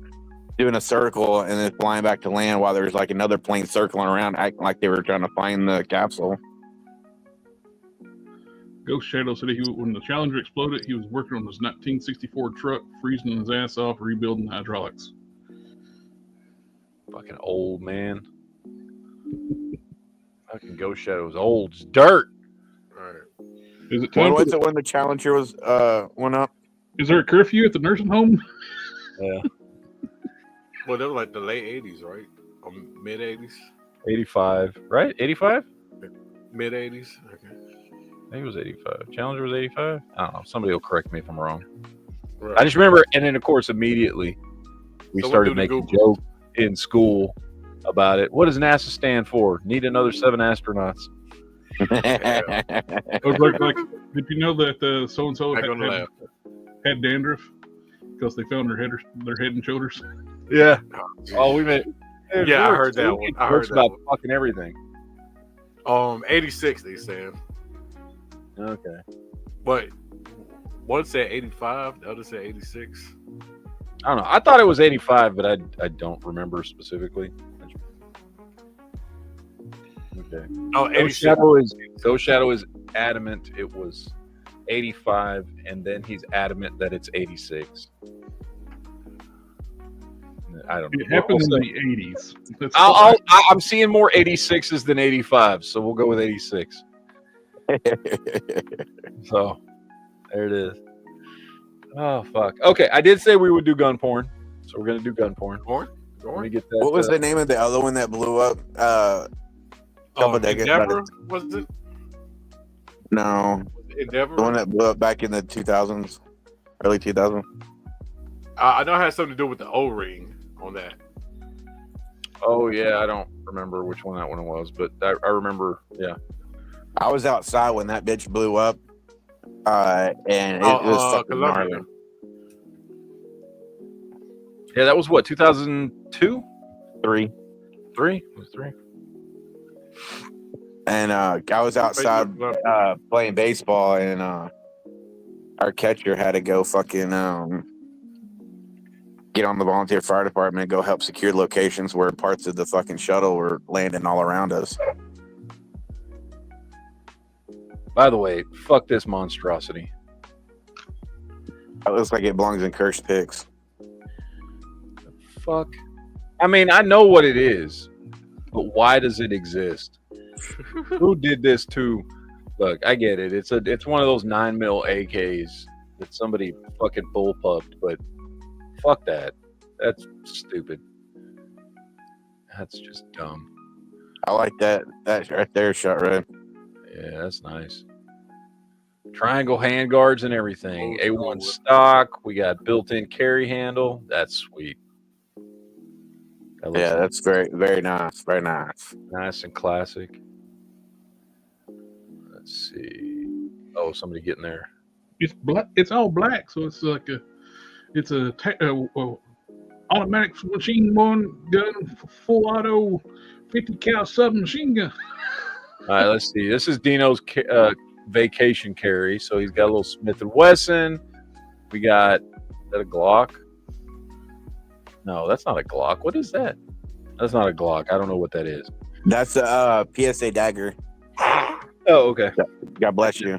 S10: doing a circle, and then flying back to land while there's like another plane circling around, acting like they were trying to find the capsule.
S7: Ghost Shadow said when the Challenger exploded, he was working on his 1964 truck, freezing his ass off, rebuilding hydraulics.
S4: Fucking old man. Fucking Ghost Shadow was old as dirt.
S9: All right.
S7: Is it time?
S10: When was it when the Challenger was went up?
S7: Is there a curfew at the nursing home?
S4: Yeah.
S9: Well, that was like the late 80s, right? Or mid 80s?
S4: 85, right? 85?
S9: Mid 80s? Okay.
S4: I think it was 85. Challenger was 85? I don't know. Somebody will correct me if I'm wrong.
S9: Right.
S4: I just remember, and then, of course, immediately we started making jokes in school about it. What does NASA stand for? Need another 7 astronauts.
S7: Like, did you know that so-and-so had dandruff because they found their head and shoulders?
S4: Yeah. Oh, we made.
S9: Yeah, I heard that one. I heard
S4: about
S9: that
S4: fucking everything.
S9: 86, they said.
S4: Okay.
S9: But one said 85, the other said 86.
S4: I don't know. I thought it was 85, but I don't remember specifically. Okay.
S9: Oh, 86.
S4: Ghost Shadow is adamant it was 85, and then he's adamant that it's 86. I don't know.
S7: It happened in the 80s.
S4: I'm seeing more 86s than 85, so we'll go with 86. So there it is. Oh fuck. Okay, I did say we would do gun porn, so we're gonna do gun porn. Let me get that.
S10: What was the name of the other one that blew up?
S9: Endeavor, was it?
S10: No.
S9: Endeavor?
S10: The one that blew up back in the 2000s, early 2000s.
S9: I know it had something to do with the O-ring on that.
S4: Oh yeah, I don't remember which one that one was, but I remember. Yeah,
S10: I was outside when that bitch blew up, and it was fucking gnarly.
S4: Yeah, that was what, 2002?
S10: 3.
S4: It was 3.
S10: And I was outside playing baseball, and our catcher had to go fucking get on the volunteer fire department and go help secure locations where parts of the fucking shuttle were landing all around us.
S4: By the way, fuck this monstrosity.
S10: It looks like it belongs in cursed pigs.
S4: Fuck. I mean, I know what it is, but why does it exist? Who did this to? Look, I get it. It's one of those 9mm AKs that somebody fucking bullpupped, but fuck that. That's stupid. That's just dumb.
S10: I like that right there, shot red.
S4: Yeah, that's nice. Triangle hand guards and everything. A1 stock. We got built-in carry handle. That's sweet. That looks
S10: Yeah, that's very, very nice. Very nice.
S4: nice and classic. Let's see. Oh, somebody getting there.
S7: It's black. It's all black, so it's like automatic machine gun, full auto, 50 cal submachine gun.
S4: All right, let's see. This is Dino's vacation carry. So he's got a little Smith & Wesson. We got, is that a Glock? No, that's not a Glock. What is that? That's not a Glock. I don't know what that is.
S10: That's a PSA dagger.
S4: Oh, okay.
S10: God bless you.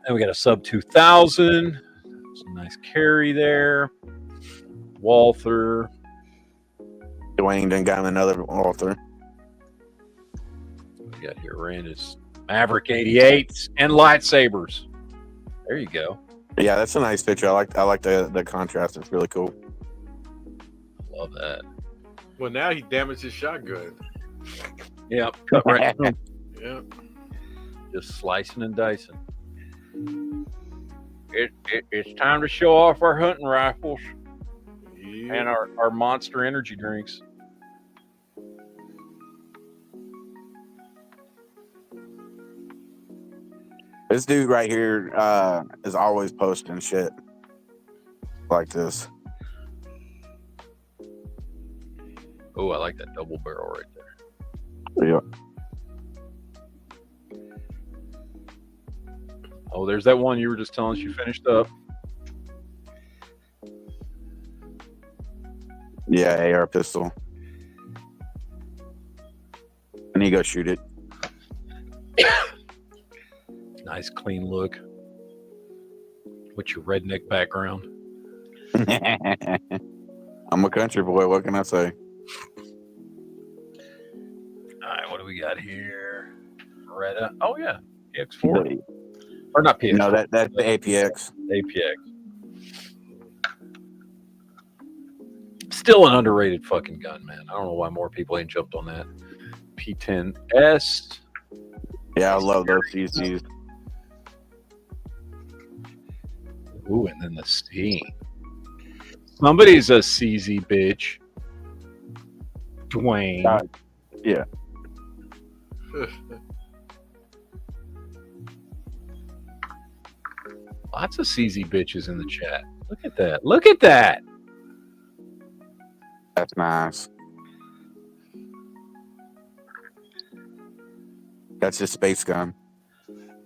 S4: And we got a sub 2000. Some nice carry there. Walther.
S10: Dwayne then got another author.
S4: We got here Randis Maverick 88s and lightsabers. There you go.
S10: Yeah, that's a nice picture. I like the contrast. It's really cool.
S4: Love that.
S9: Well, now he damaged his shotgun.
S4: Yep. Cut right through.
S9: Yeah.
S4: Just slicing and dicing. It's time to show off our hunting rifles and our Monster energy drinks.
S10: This dude right here is always posting shit like this.
S4: Oh, I like that double barrel right there.
S10: Yeah.
S4: Oh, there's that one you were just telling us you finished up.
S10: Yeah, AR pistol. And he go shoot it.
S4: Nice clean look. What's your redneck background?
S10: I'm a country boy. What can I say?
S4: All right, what do we got here? Beretta. Oh yeah, PX4. Or not PX.
S10: No, that's the APX.
S4: APX. Still an underrated fucking gun, man. I don't know why more people ain't jumped on that. P10S.
S10: Yeah, I love those CCs.
S4: Ooh, and then the steam. Somebody's a CZ bitch. Dwayne.
S10: Yeah.
S4: Lots of CZ bitches in the chat. Look at that. Look at that.
S10: That's nice. That's his space gun.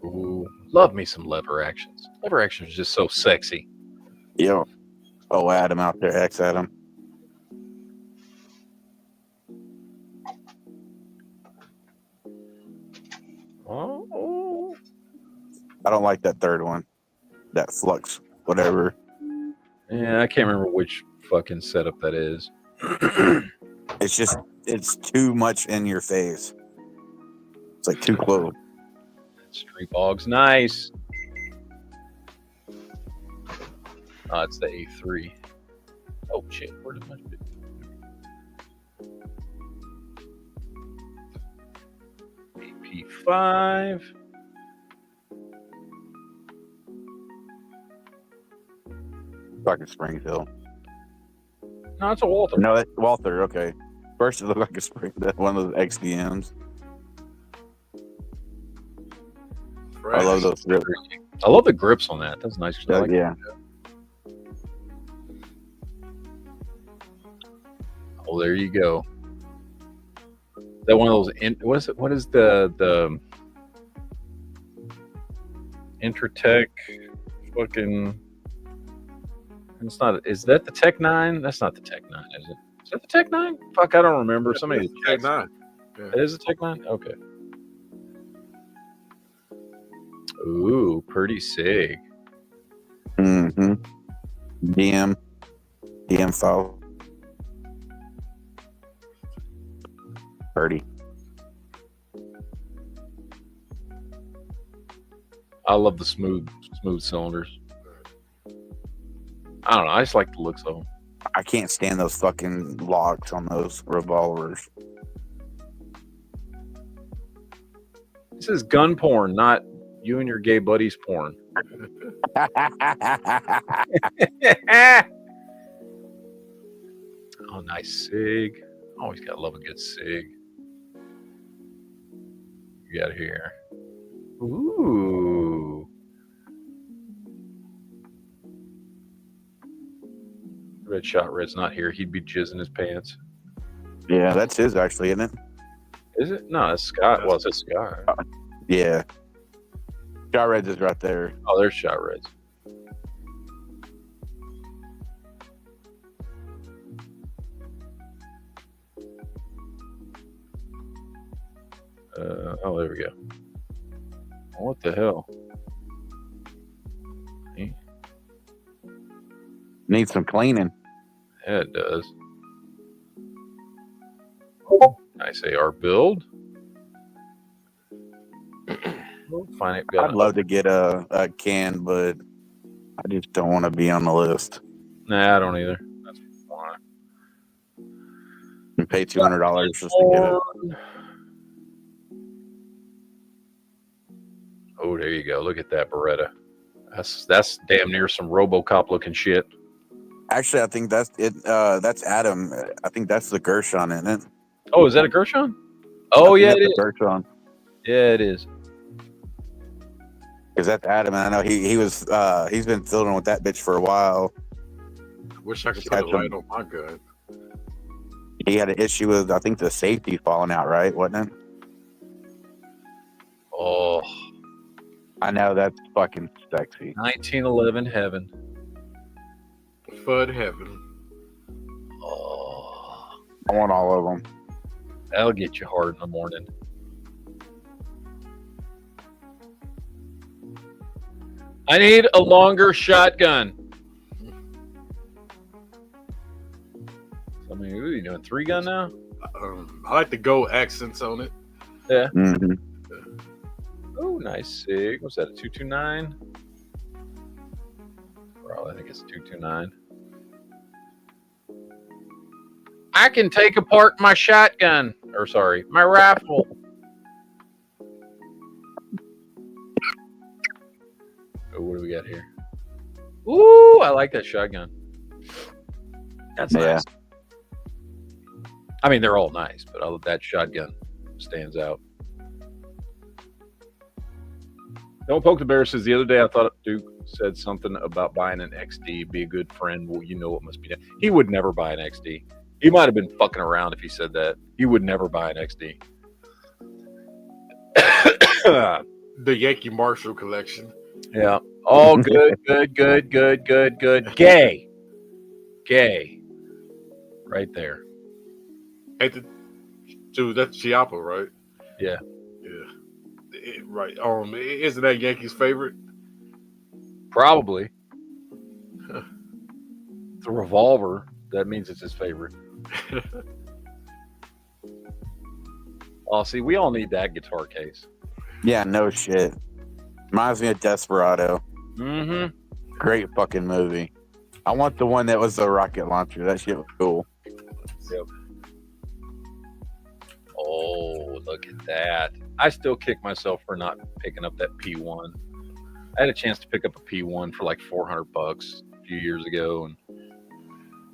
S4: Ooh, love me some lever actions. Lever action is just so sexy.
S10: Yo. Oh, Adam out there. X Adam.
S4: Oh.
S10: I don't like that third one. That flux, whatever.
S4: Yeah, I can't remember which fucking setup that is.
S10: It's too much in your face. It's like too close.
S4: Street Bog's nice. Oh, it's the A3. Oh shit, where did my AP5?
S10: Like a Springfield.
S4: No, it's a Walther.
S10: No, that's Walther. Okay. First it looked like a Springfield, one of those XDMs.
S9: Fresh.
S10: I love those grips.
S4: I love the grips on that. That's nice. I like
S10: Yeah.
S4: Oh, there you go. That one of those. What is it? What is the Intertech fucking? It's not. Is that the Tech 9? That's not the Tech 9, is it? Is that the Tech 9? Fuck, I don't remember. Somebody.
S9: Tech 9. Yeah.
S4: It is a Tech 9. Okay. Ooh, pretty sick.
S10: Mm-hmm. DM file. 30.
S4: I love the smooth cylinders. I don't know. I just like the looks of them.
S10: I can't stand those fucking locks on those revolvers.
S4: This is gun porn, not You and your gay buddies porn. Oh, nice sig. Always gotta love a good sig. You got here. Ooh. Red Shot Red's not here. He'd be jizzing his pants.
S10: Yeah, that's his actually, isn't it?
S4: Is it? No, it's Scott. Well, it's Scott.
S10: Yeah. Shot Reds is right there.
S4: Oh, there's Shot Reds. Oh, there we go. What the hell?
S10: Needs some cleaning.
S4: Yeah, it does. Nice AR build. We'll find it.
S10: I'd love to get a can, but I just don't want to be on the list.
S4: Nah, I don't either. That's fine.
S10: And pay $200 just to get it.
S4: Oh, there you go. Look at that Beretta. That's damn near some RoboCop looking shit.
S10: Actually, I think that's it. That's Adam. I think that's the Gershon, isn't it?
S4: Oh, is that a Gershon? Oh, yeah, it is.
S10: Gershon.
S4: Yeah, it is.
S10: Because that's Adam, and I know he was he's been fiddling with that bitch for a while.
S9: Wish I could put a light on my gun.
S10: He had an issue with, I think, the safety falling out, right? Wasn't it?
S4: Oh,
S10: I know, that's fucking sexy.
S4: 1911 heaven.
S9: Fud heaven.
S4: Oh,
S10: I want all of them.
S4: that'll get you hard in the morning. I need a longer shotgun. I mean, what are you doing? 3-gun now?
S9: I like the gold accents on it.
S4: Yeah.
S10: Mm-hmm.
S4: Oh, nice sig. What's that, a 229? Well, I think it's a 229. I can take apart my shotgun. Or, sorry, my rifle. Oh, what do we got here? Ooh, I like that shotgun. That's nice. I mean, they're all nice, but that shotgun stands out. Don't Poke the Bear says, the other day I thought Duke said something about buying an XD, be a good friend. Well, you know what must be done. He would never buy an XD. He might have been fucking around if he said that. He would never buy an XD.
S9: The Yankee Marshall collection.
S4: Yeah. Oh, good. Gay. Right there.
S9: Dude, that's Chiappa, right?
S4: Yeah.
S9: Right. Isn't that Yankees' favorite?
S4: Probably. The revolver. That means it's his favorite. Oh, see, we all need that guitar case.
S10: Yeah, no shit. Reminds me of Desperado.
S4: Mm-hmm.
S10: Great fucking movie. I want the one that was the rocket launcher. That shit was cool.
S4: Yep. Oh, look at that. I still kick myself for not picking up that P1. I had a chance to pick up a P1 for like $400 a few years ago, and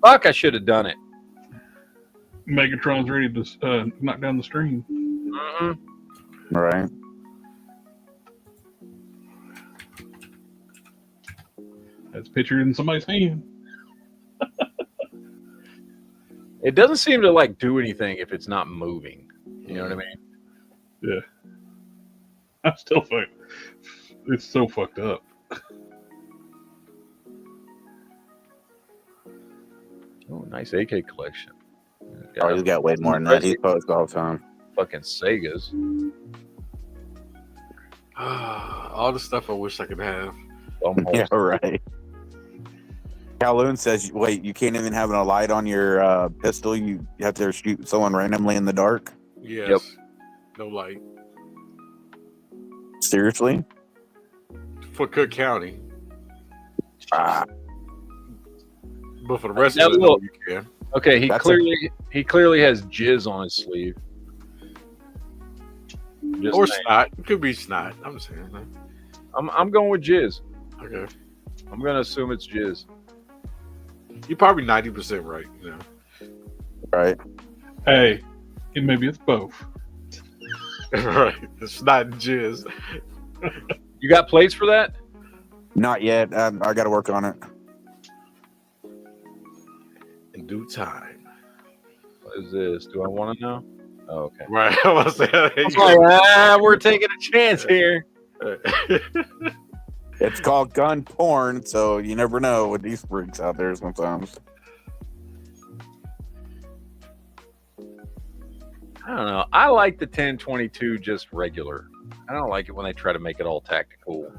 S4: fuck, I should have done it.
S7: Megatron's ready to knock down the stream.
S4: Mm-hmm.
S10: Right.
S7: That's pictured in somebody's hand.
S4: It doesn't seem to like do anything if it's not moving. You know what I mean?
S7: Yeah. I'm still fucked. It's so fucked up.
S4: Oh, nice AK collection.
S10: Oh, he's got way more than that. He posts all the time.
S4: Fucking Segas.
S9: All the stuff I wish I could have.
S10: Yeah, right. Kowloon says, wait, you can't even have a light on your pistol? You have to shoot someone randomly in the dark?
S9: Yes.
S4: Yep.
S9: No light.
S10: Seriously?
S9: For Cook County.
S10: Ah.
S9: But for the rest
S4: Now,
S9: of it,
S4: look.
S9: you can.
S4: Okay, he clearly has jizz on his sleeve. Just
S9: Or
S4: saying.
S9: snot. It could be snot. I'm just saying that.
S4: I'm going with jizz.
S9: Okay.
S4: I'm gonna assume it's jizz.
S9: You're probably 90% right. You know.
S10: Right.
S7: Hey, and maybe it's both.
S9: Right. It's not jizz.
S4: You got plates for that?
S10: Not yet. I got to work on it.
S9: In due time.
S4: What is this? Do I want to know? Oh, okay.
S9: Right. I was saying,
S4: We're taking a chance here.
S10: It's called gun porn, so you never know with these freaks out there sometimes.
S4: I don't know. I like the 1022 just regular. I don't like it when they try to make it all tactical.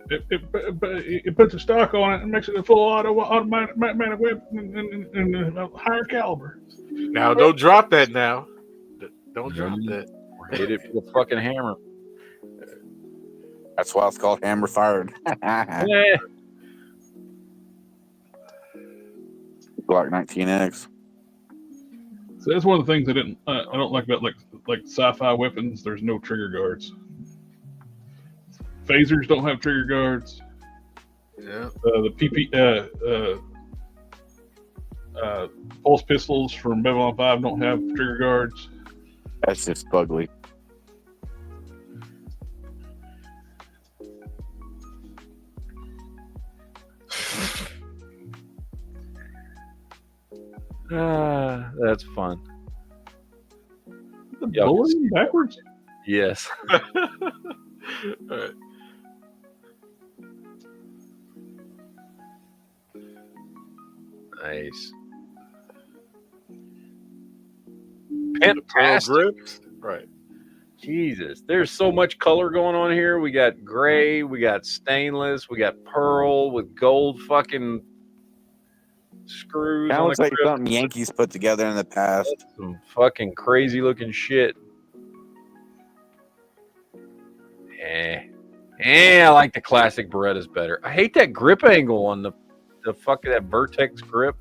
S7: It puts a stock on it and makes it a full automatic weapon and a higher caliber.
S9: Now, don't drop that now. Don't drop that.
S4: Hit it with a fucking hammer.
S10: That's why it's called hammer fired.
S4: Yeah.
S10: Glock 19X.
S7: So that's one of the things I don't like about like sci-fi weapons. There's no trigger guards. Phasers don't have trigger guards.
S9: Yeah.
S7: The pulse pistols from Babylon 5 don't have trigger guards.
S10: That's just ugly.
S4: That's fun.
S7: The bullet backwards?
S4: Yes.
S9: All right.
S4: Nice.
S9: Pearl
S4: Fantastic.
S9: grips. Right.
S4: Jesus, there's so much color going on here. We got gray, we got stainless, we got pearl with gold fucking screws.
S10: That
S4: on
S10: looks
S4: the
S10: like
S4: grip.
S10: something Yankees put together in the past.
S4: That's some fucking crazy looking shit. I like the classic Berettas better. I hate that grip angle on the fucking that Vertex grip.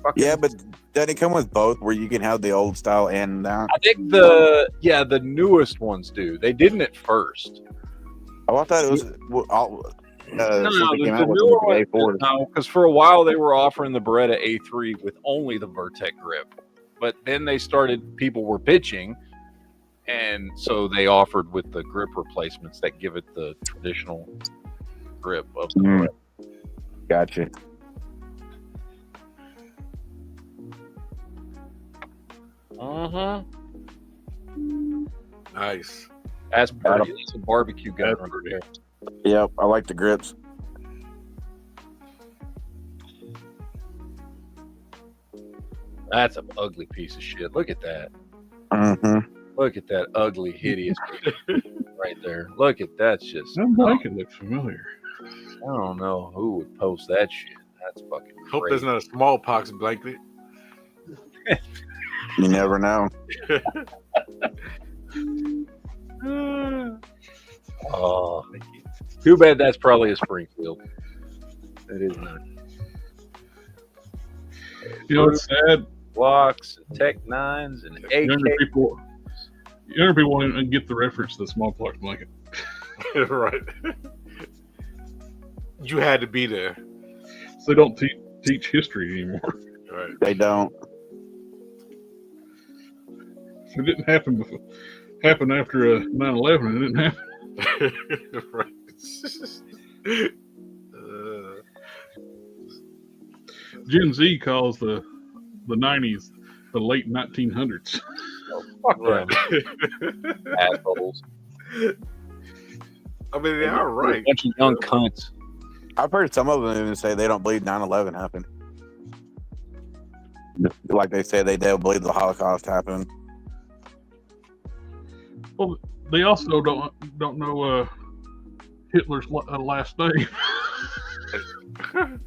S4: Fucking,
S10: Yeah, but doesn't it come with both where you can have the old style and that?
S4: I think the newest ones do. They didn't at first.
S10: Oh, I thought it was
S4: The newer one, no, because for a while they were offering the Beretta A3 with only the Vertex grip, but then people were bitching, and so they offered with the grip replacements that give it the traditional grip of the Beretta.
S10: Gotcha.
S9: Nice.
S4: That's pretty. It's a barbecue gun right there.
S10: Yep, I like the grips.
S4: That's an ugly piece of shit. Look at that.
S10: Mm-hmm.
S4: Look at that ugly, hideous piece right there. Look at that. Just.
S7: That blanket looks familiar.
S4: I don't know who would post that shit. That's fucking crazy.
S9: Hope there's not a smallpox blanket.
S10: You never know.
S4: Oh, too bad that's probably a Springfield. It is not.
S7: You know, it's sad.
S4: Blocks, Tech 9s, and AK.
S7: Younger people won't even get the reference to the smallpox blanket.
S9: Right. You had to be there.
S7: So they don't teach history anymore.
S9: Right.
S10: They don't.
S7: It didn't happen before. Happened after 9/11. It didn't happen.
S9: Right.
S7: Gen Z calls the 90s the late 1900s.
S4: Fuck
S9: Right.
S4: them. Assholes.
S9: I mean, they are right.
S4: Bunch of young cunts.
S10: I've heard some of them even say they don't believe 9/11 happened. Like they say they don't believe the Holocaust happened.
S7: Well, they also don't know Hitler's last name. Have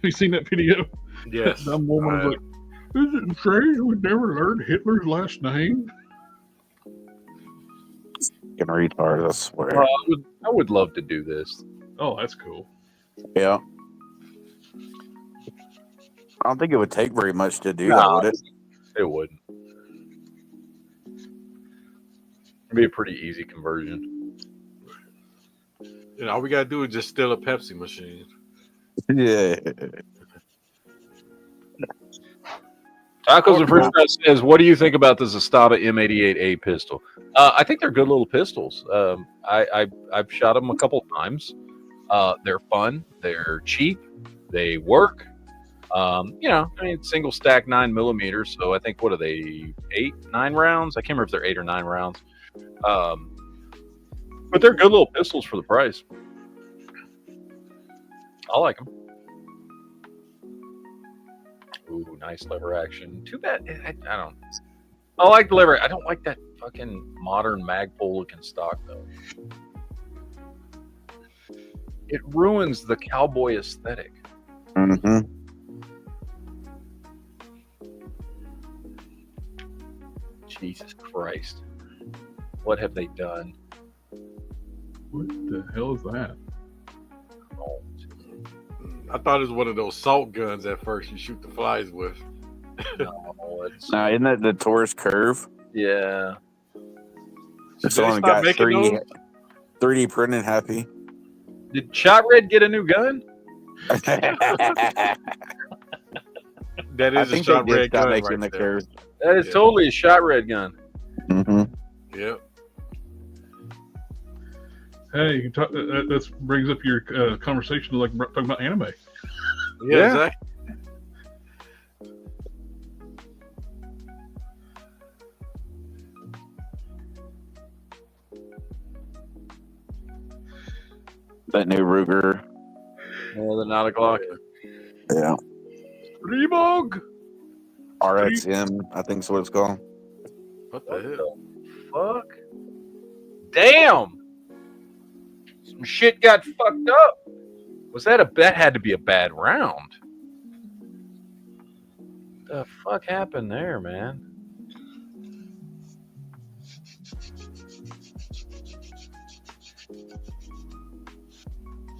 S7: you seen that video?
S9: Yes.
S7: Some woman was like, "Is it strange we never learned Hitler's last name?"
S10: Fucking retard, I swear.
S4: Well, I would love to do this.
S7: Oh, that's cool.
S10: Yeah. I don't think it would take very much to do that, would it?
S4: It wouldn't. It'd be a pretty easy conversion.
S9: And all we gotta do is just steal a Pepsi machine.
S10: Yeah.
S4: Tacos and French fries says, "What do you think about the Zastava M88A pistol?" I think they're good little pistols. I've shot them a couple times. They're fun. They're cheap. They work. Single stack 9mm. So I think, what are they? 8, 9 rounds? I can't remember if they're 8 or 9 rounds. But they're good little pistols for the price. I like them. Ooh, nice lever action. Too bad. I don't. I like the lever. I don't like that fucking modern Magpul looking stock though. It ruins the cowboy aesthetic.
S10: Mm-hmm.
S4: Jesus Christ. What have they done?
S7: What the hell is that?
S4: Oh,
S9: I thought it was one of those salt guns at first you shoot the flies with.
S4: no, it's
S10: Now, isn't that the Taurus Curve?
S4: yeah.
S10: It's
S9: Did
S10: the
S9: they
S10: one
S9: stop
S10: that got
S9: making
S10: 3D printed happy.
S4: Did Shot Red get a new gun?
S9: That
S10: I
S9: is a
S10: think
S9: shot
S10: they did
S9: red
S10: stop
S9: gun
S10: making
S9: right
S10: the
S9: there.
S10: Curve.
S4: That is
S9: Yeah.
S4: totally a Shot Red gun.
S10: Mm-hmm.
S9: Yep.
S7: Hey, you talk, that brings up your conversation like talking about anime.
S9: Yeah, exactly.
S10: That new Ruger.
S4: Yeah, the 9 o'clock.
S10: Yeah.
S4: Rebog.
S10: RXM, I think is what it's called.
S9: What the hell?
S4: Fuck. Damn. Some shit got fucked up. Was that had to be a bad round? The fuck happened there, man?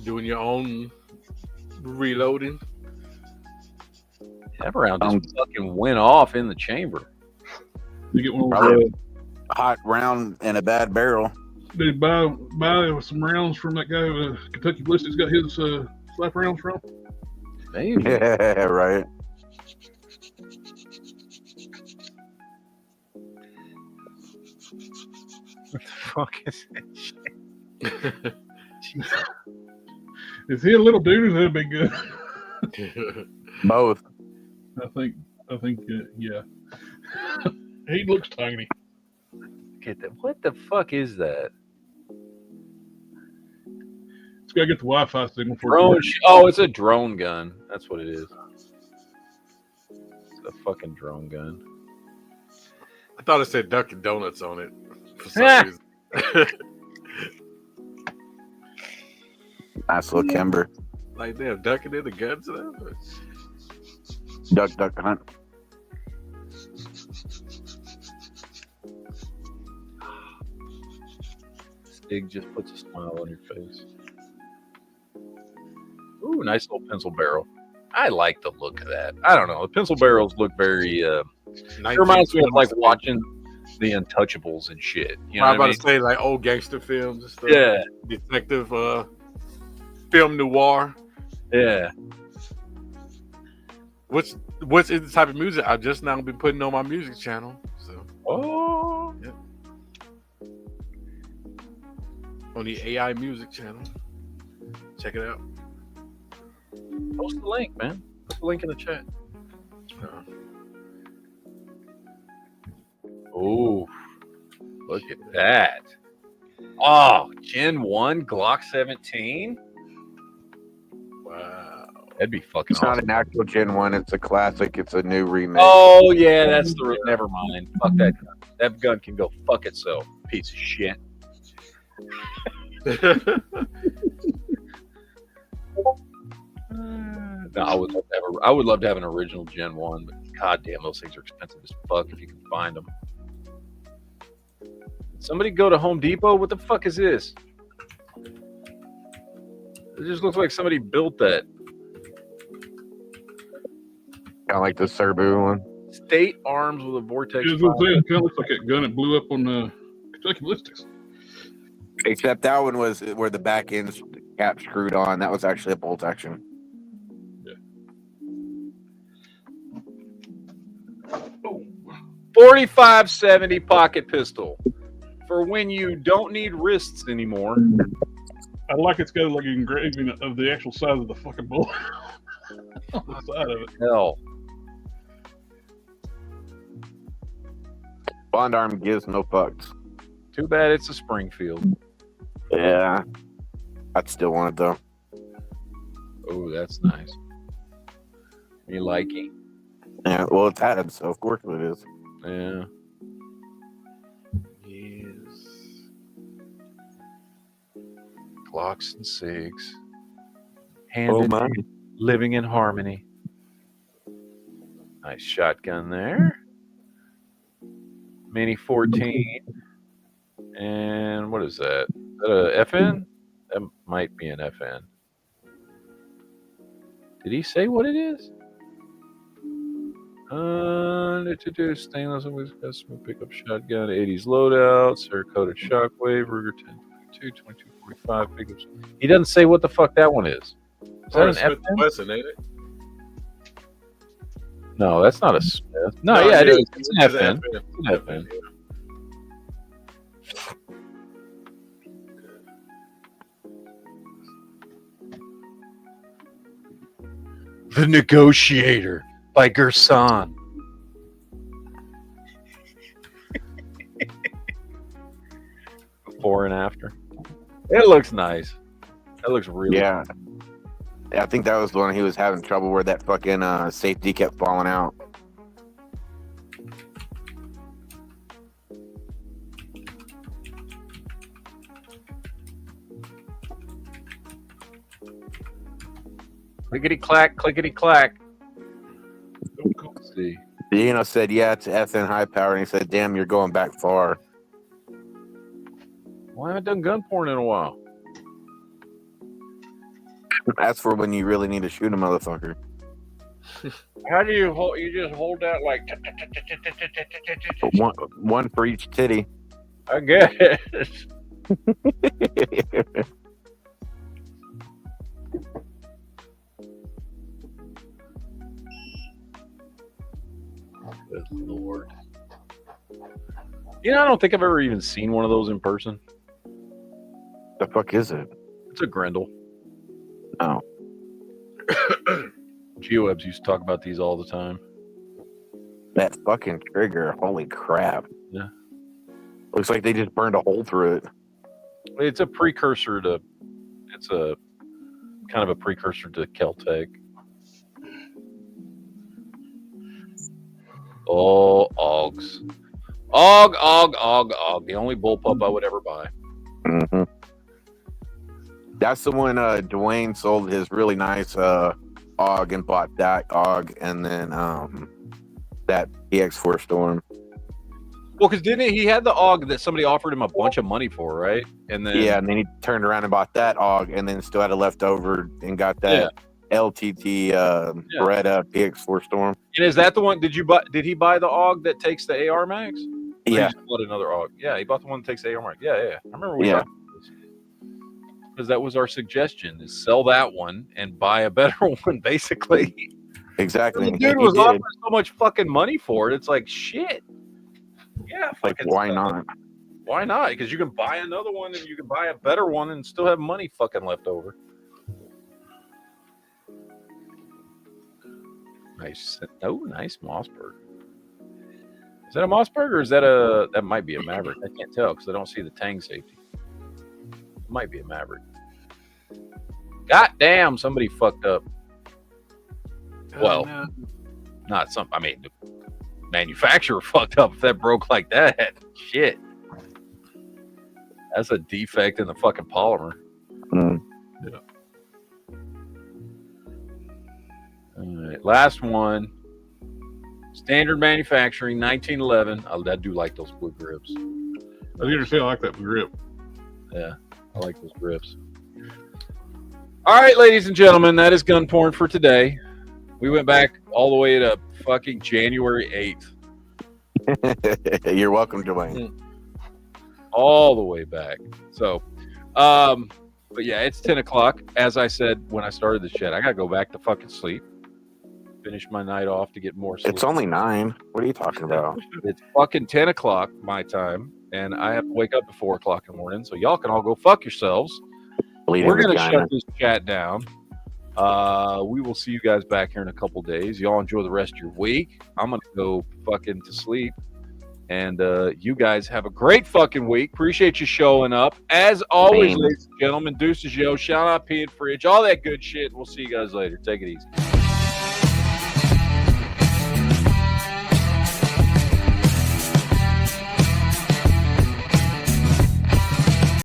S9: Doing your own reloading.
S4: That round just fucking went off in the chamber.
S7: You get one of
S10: Probably
S7: those,
S10: a hot round and a bad barrel.
S7: did buy some rounds from that guy Kentucky Ballistics got his slap rounds from?
S4: Maybe.
S10: Yeah, right.
S4: What the fuck is that shit?
S7: Is he a little dude? That'd be good.
S10: Both.
S7: I think, yeah. He looks tiny.
S4: Get that. What the fuck is that?
S7: It's got to get the Wi-Fi signal for
S4: Drone.
S7: it.
S4: Oh, it's a drone gun. That's what it is. It's a fucking drone gun.
S9: I thought it said Dunkin' Donuts on it for some
S4: Yeah.
S9: reason.
S10: Nice little Kimber.
S9: Like, damn, Dunkin' in the guns now?
S10: Duck hunt.
S4: Stig just puts a smile on your face. Ooh, nice little pencil barrel. I like the look of that. I don't know. The pencil barrels look very. It reminds me of like watching the Untouchables and shit. You know
S9: I'm
S4: what I
S9: about
S4: mean?
S9: to say, like, old gangster films and stuff.
S4: Yeah,
S9: Detective film noir.
S4: yeah.
S9: What's is the type of music I've just now been putting on my music channel. So
S4: Oh,
S9: yep. On the AI music channel. Check it out.
S4: post the link, man. Post the link in the chat. Oh, look at that. Oh, Gen 1 Glock 17.
S9: Wow.
S4: That'd be fucking
S10: It's not
S4: awesome.
S10: an actual Gen 1, it's a classic, it's a new remake.
S4: Oh, yeah, that's the. Never mind. Fuck that gun. That gun can go fuck itself. Piece of shit. No, I would love to have an original Gen 1, but goddamn, those things are expensive as fuck if you can find them. Somebody go to Home Depot? What the fuck is this? It just looks like somebody built that.
S10: Kind of like the Serbu one.
S4: State Arms with a Vortex.
S7: It kind of looks like that gun that blew up on Kentucky ballistics.
S10: Except that one was where the back end cap screwed on. That was actually a bolt action.
S7: Yeah.
S4: 4570 pocket pistol for when you don't need wrists anymore.
S7: I like it's got like an engraving of the actual size of the fucking bullet on the side of it.
S4: Hell.
S10: Bond arm gives no fucks.
S4: Too bad it's a Springfield.
S10: Yeah. I'd still want it though.
S4: Oh, that's nice. You like it?
S10: Yeah, well, it's had, so of course it is.
S4: Yeah. Yes. Glocks and SIGs.
S10: Oh my.
S4: Living in harmony. Nice shotgun there. Mini 14. And what is that? Is that a FN? That might be an FN. Did he say what it is? Stainless always custom pickup shotgun, 80s loadouts, coated shockwave, Ruger 1022, 2245 pickups. He doesn't say what the fuck that one is. Is that an
S9: Smith
S4: FN?
S9: Wesson, ain't it?
S4: No, that's not a Smith. No,
S9: No,
S4: yeah, it
S9: yeah,
S4: is. It's an
S9: it's
S4: FN.
S9: an
S4: It's an FN. The Negotiator by Gerson. Before and after. It looks nice. That looks really
S10: Yeah. I think that was the one he was having trouble where that fucking safety kept falling out.
S4: clickety clack, clickety clack. Let's see.
S10: Dino said, yeah, it's FN high power, and he said, damn, you're going back far.
S4: Well, I haven't done gun porn in a while.
S10: That's for when you really need to shoot a motherfucker.
S4: How do you hold? You just hold that like.
S10: One for each titty.
S4: I guess. Good Lord. You know, I don't think I've ever even seen one of those in person.
S10: The fuck is it?
S4: It's a Grendel.
S10: Oh.
S4: GeoWebs used to talk about these all the time.
S10: That fucking trigger, holy crap.
S4: Yeah.
S10: Looks like they just burned a hole through it.
S4: It's a precursor to, it's a kind of a precursor to Keltec. Oh, Augs. Og. The only bullpup I would ever buy.
S10: Mm-hmm. That's the one Dwayne sold his really nice AUG and bought that AUG and then that PX4 Storm.
S4: Well, because didn't he had the AUG that somebody offered him a bunch of money for, right? And then
S10: Yeah, and then he turned around and bought that AUG and then still had it left over and got that LTT Beretta PX4 Storm.
S4: And is that the one? Did he buy the AUG that takes the AR mags? Or
S10: Yeah.
S4: he just bought another AUG. Yeah, he bought the one that takes the AR mag. Yeah. I remember we talked about this. Because that was our suggestion: is sell that one and buy a better one, basically.
S10: Exactly.
S4: The dude was offering so much fucking money for it. It's like shit. Yeah,
S10: like why not?
S4: Why not? Because you can buy another one and you can buy a better one and still have money fucking left over. Nice. Oh, nice Mossberg. Is that a Mossberg or is that that might be a Maverick? I can't tell because I don't see the Tang safety. It might be a Maverick. God damn, somebody fucked up. Well,
S9: no.
S4: not some. I mean, the manufacturer fucked up if that broke like that. Shit. That's a defect in the fucking polymer.
S10: Mm.
S4: Yeah. All right, last one. Standard manufacturing, 1911. I do like those blue grips.
S7: I was going to say I like that grip.
S4: Yeah, I like those grips. All right, ladies and gentlemen, that is gun porn for today. We went back all the way to fucking January 8th.
S10: You're welcome, Dwayne.
S4: all the way back. So, but yeah, it's 10 o'clock. As I said when I started the chat, I gotta go back to fucking sleep. Finish my night off to get more sleep.
S11: It's only 9. What are you talking about?
S4: It's fucking 10 o'clock my time, and I have to wake up at 4 o'clock in the morning. So y'all can all go fuck yourselves. We're gonna shut this chat down. We will see you guys back here in a couple days. Y'all enjoy the rest of your week. I'm gonna go fucking to sleep. And you guys have a great fucking week. Appreciate you showing up. As always, ladies and gentlemen, deuces, yo, shout out P and Fridge, all that good shit. We'll see you guys later. Take it easy.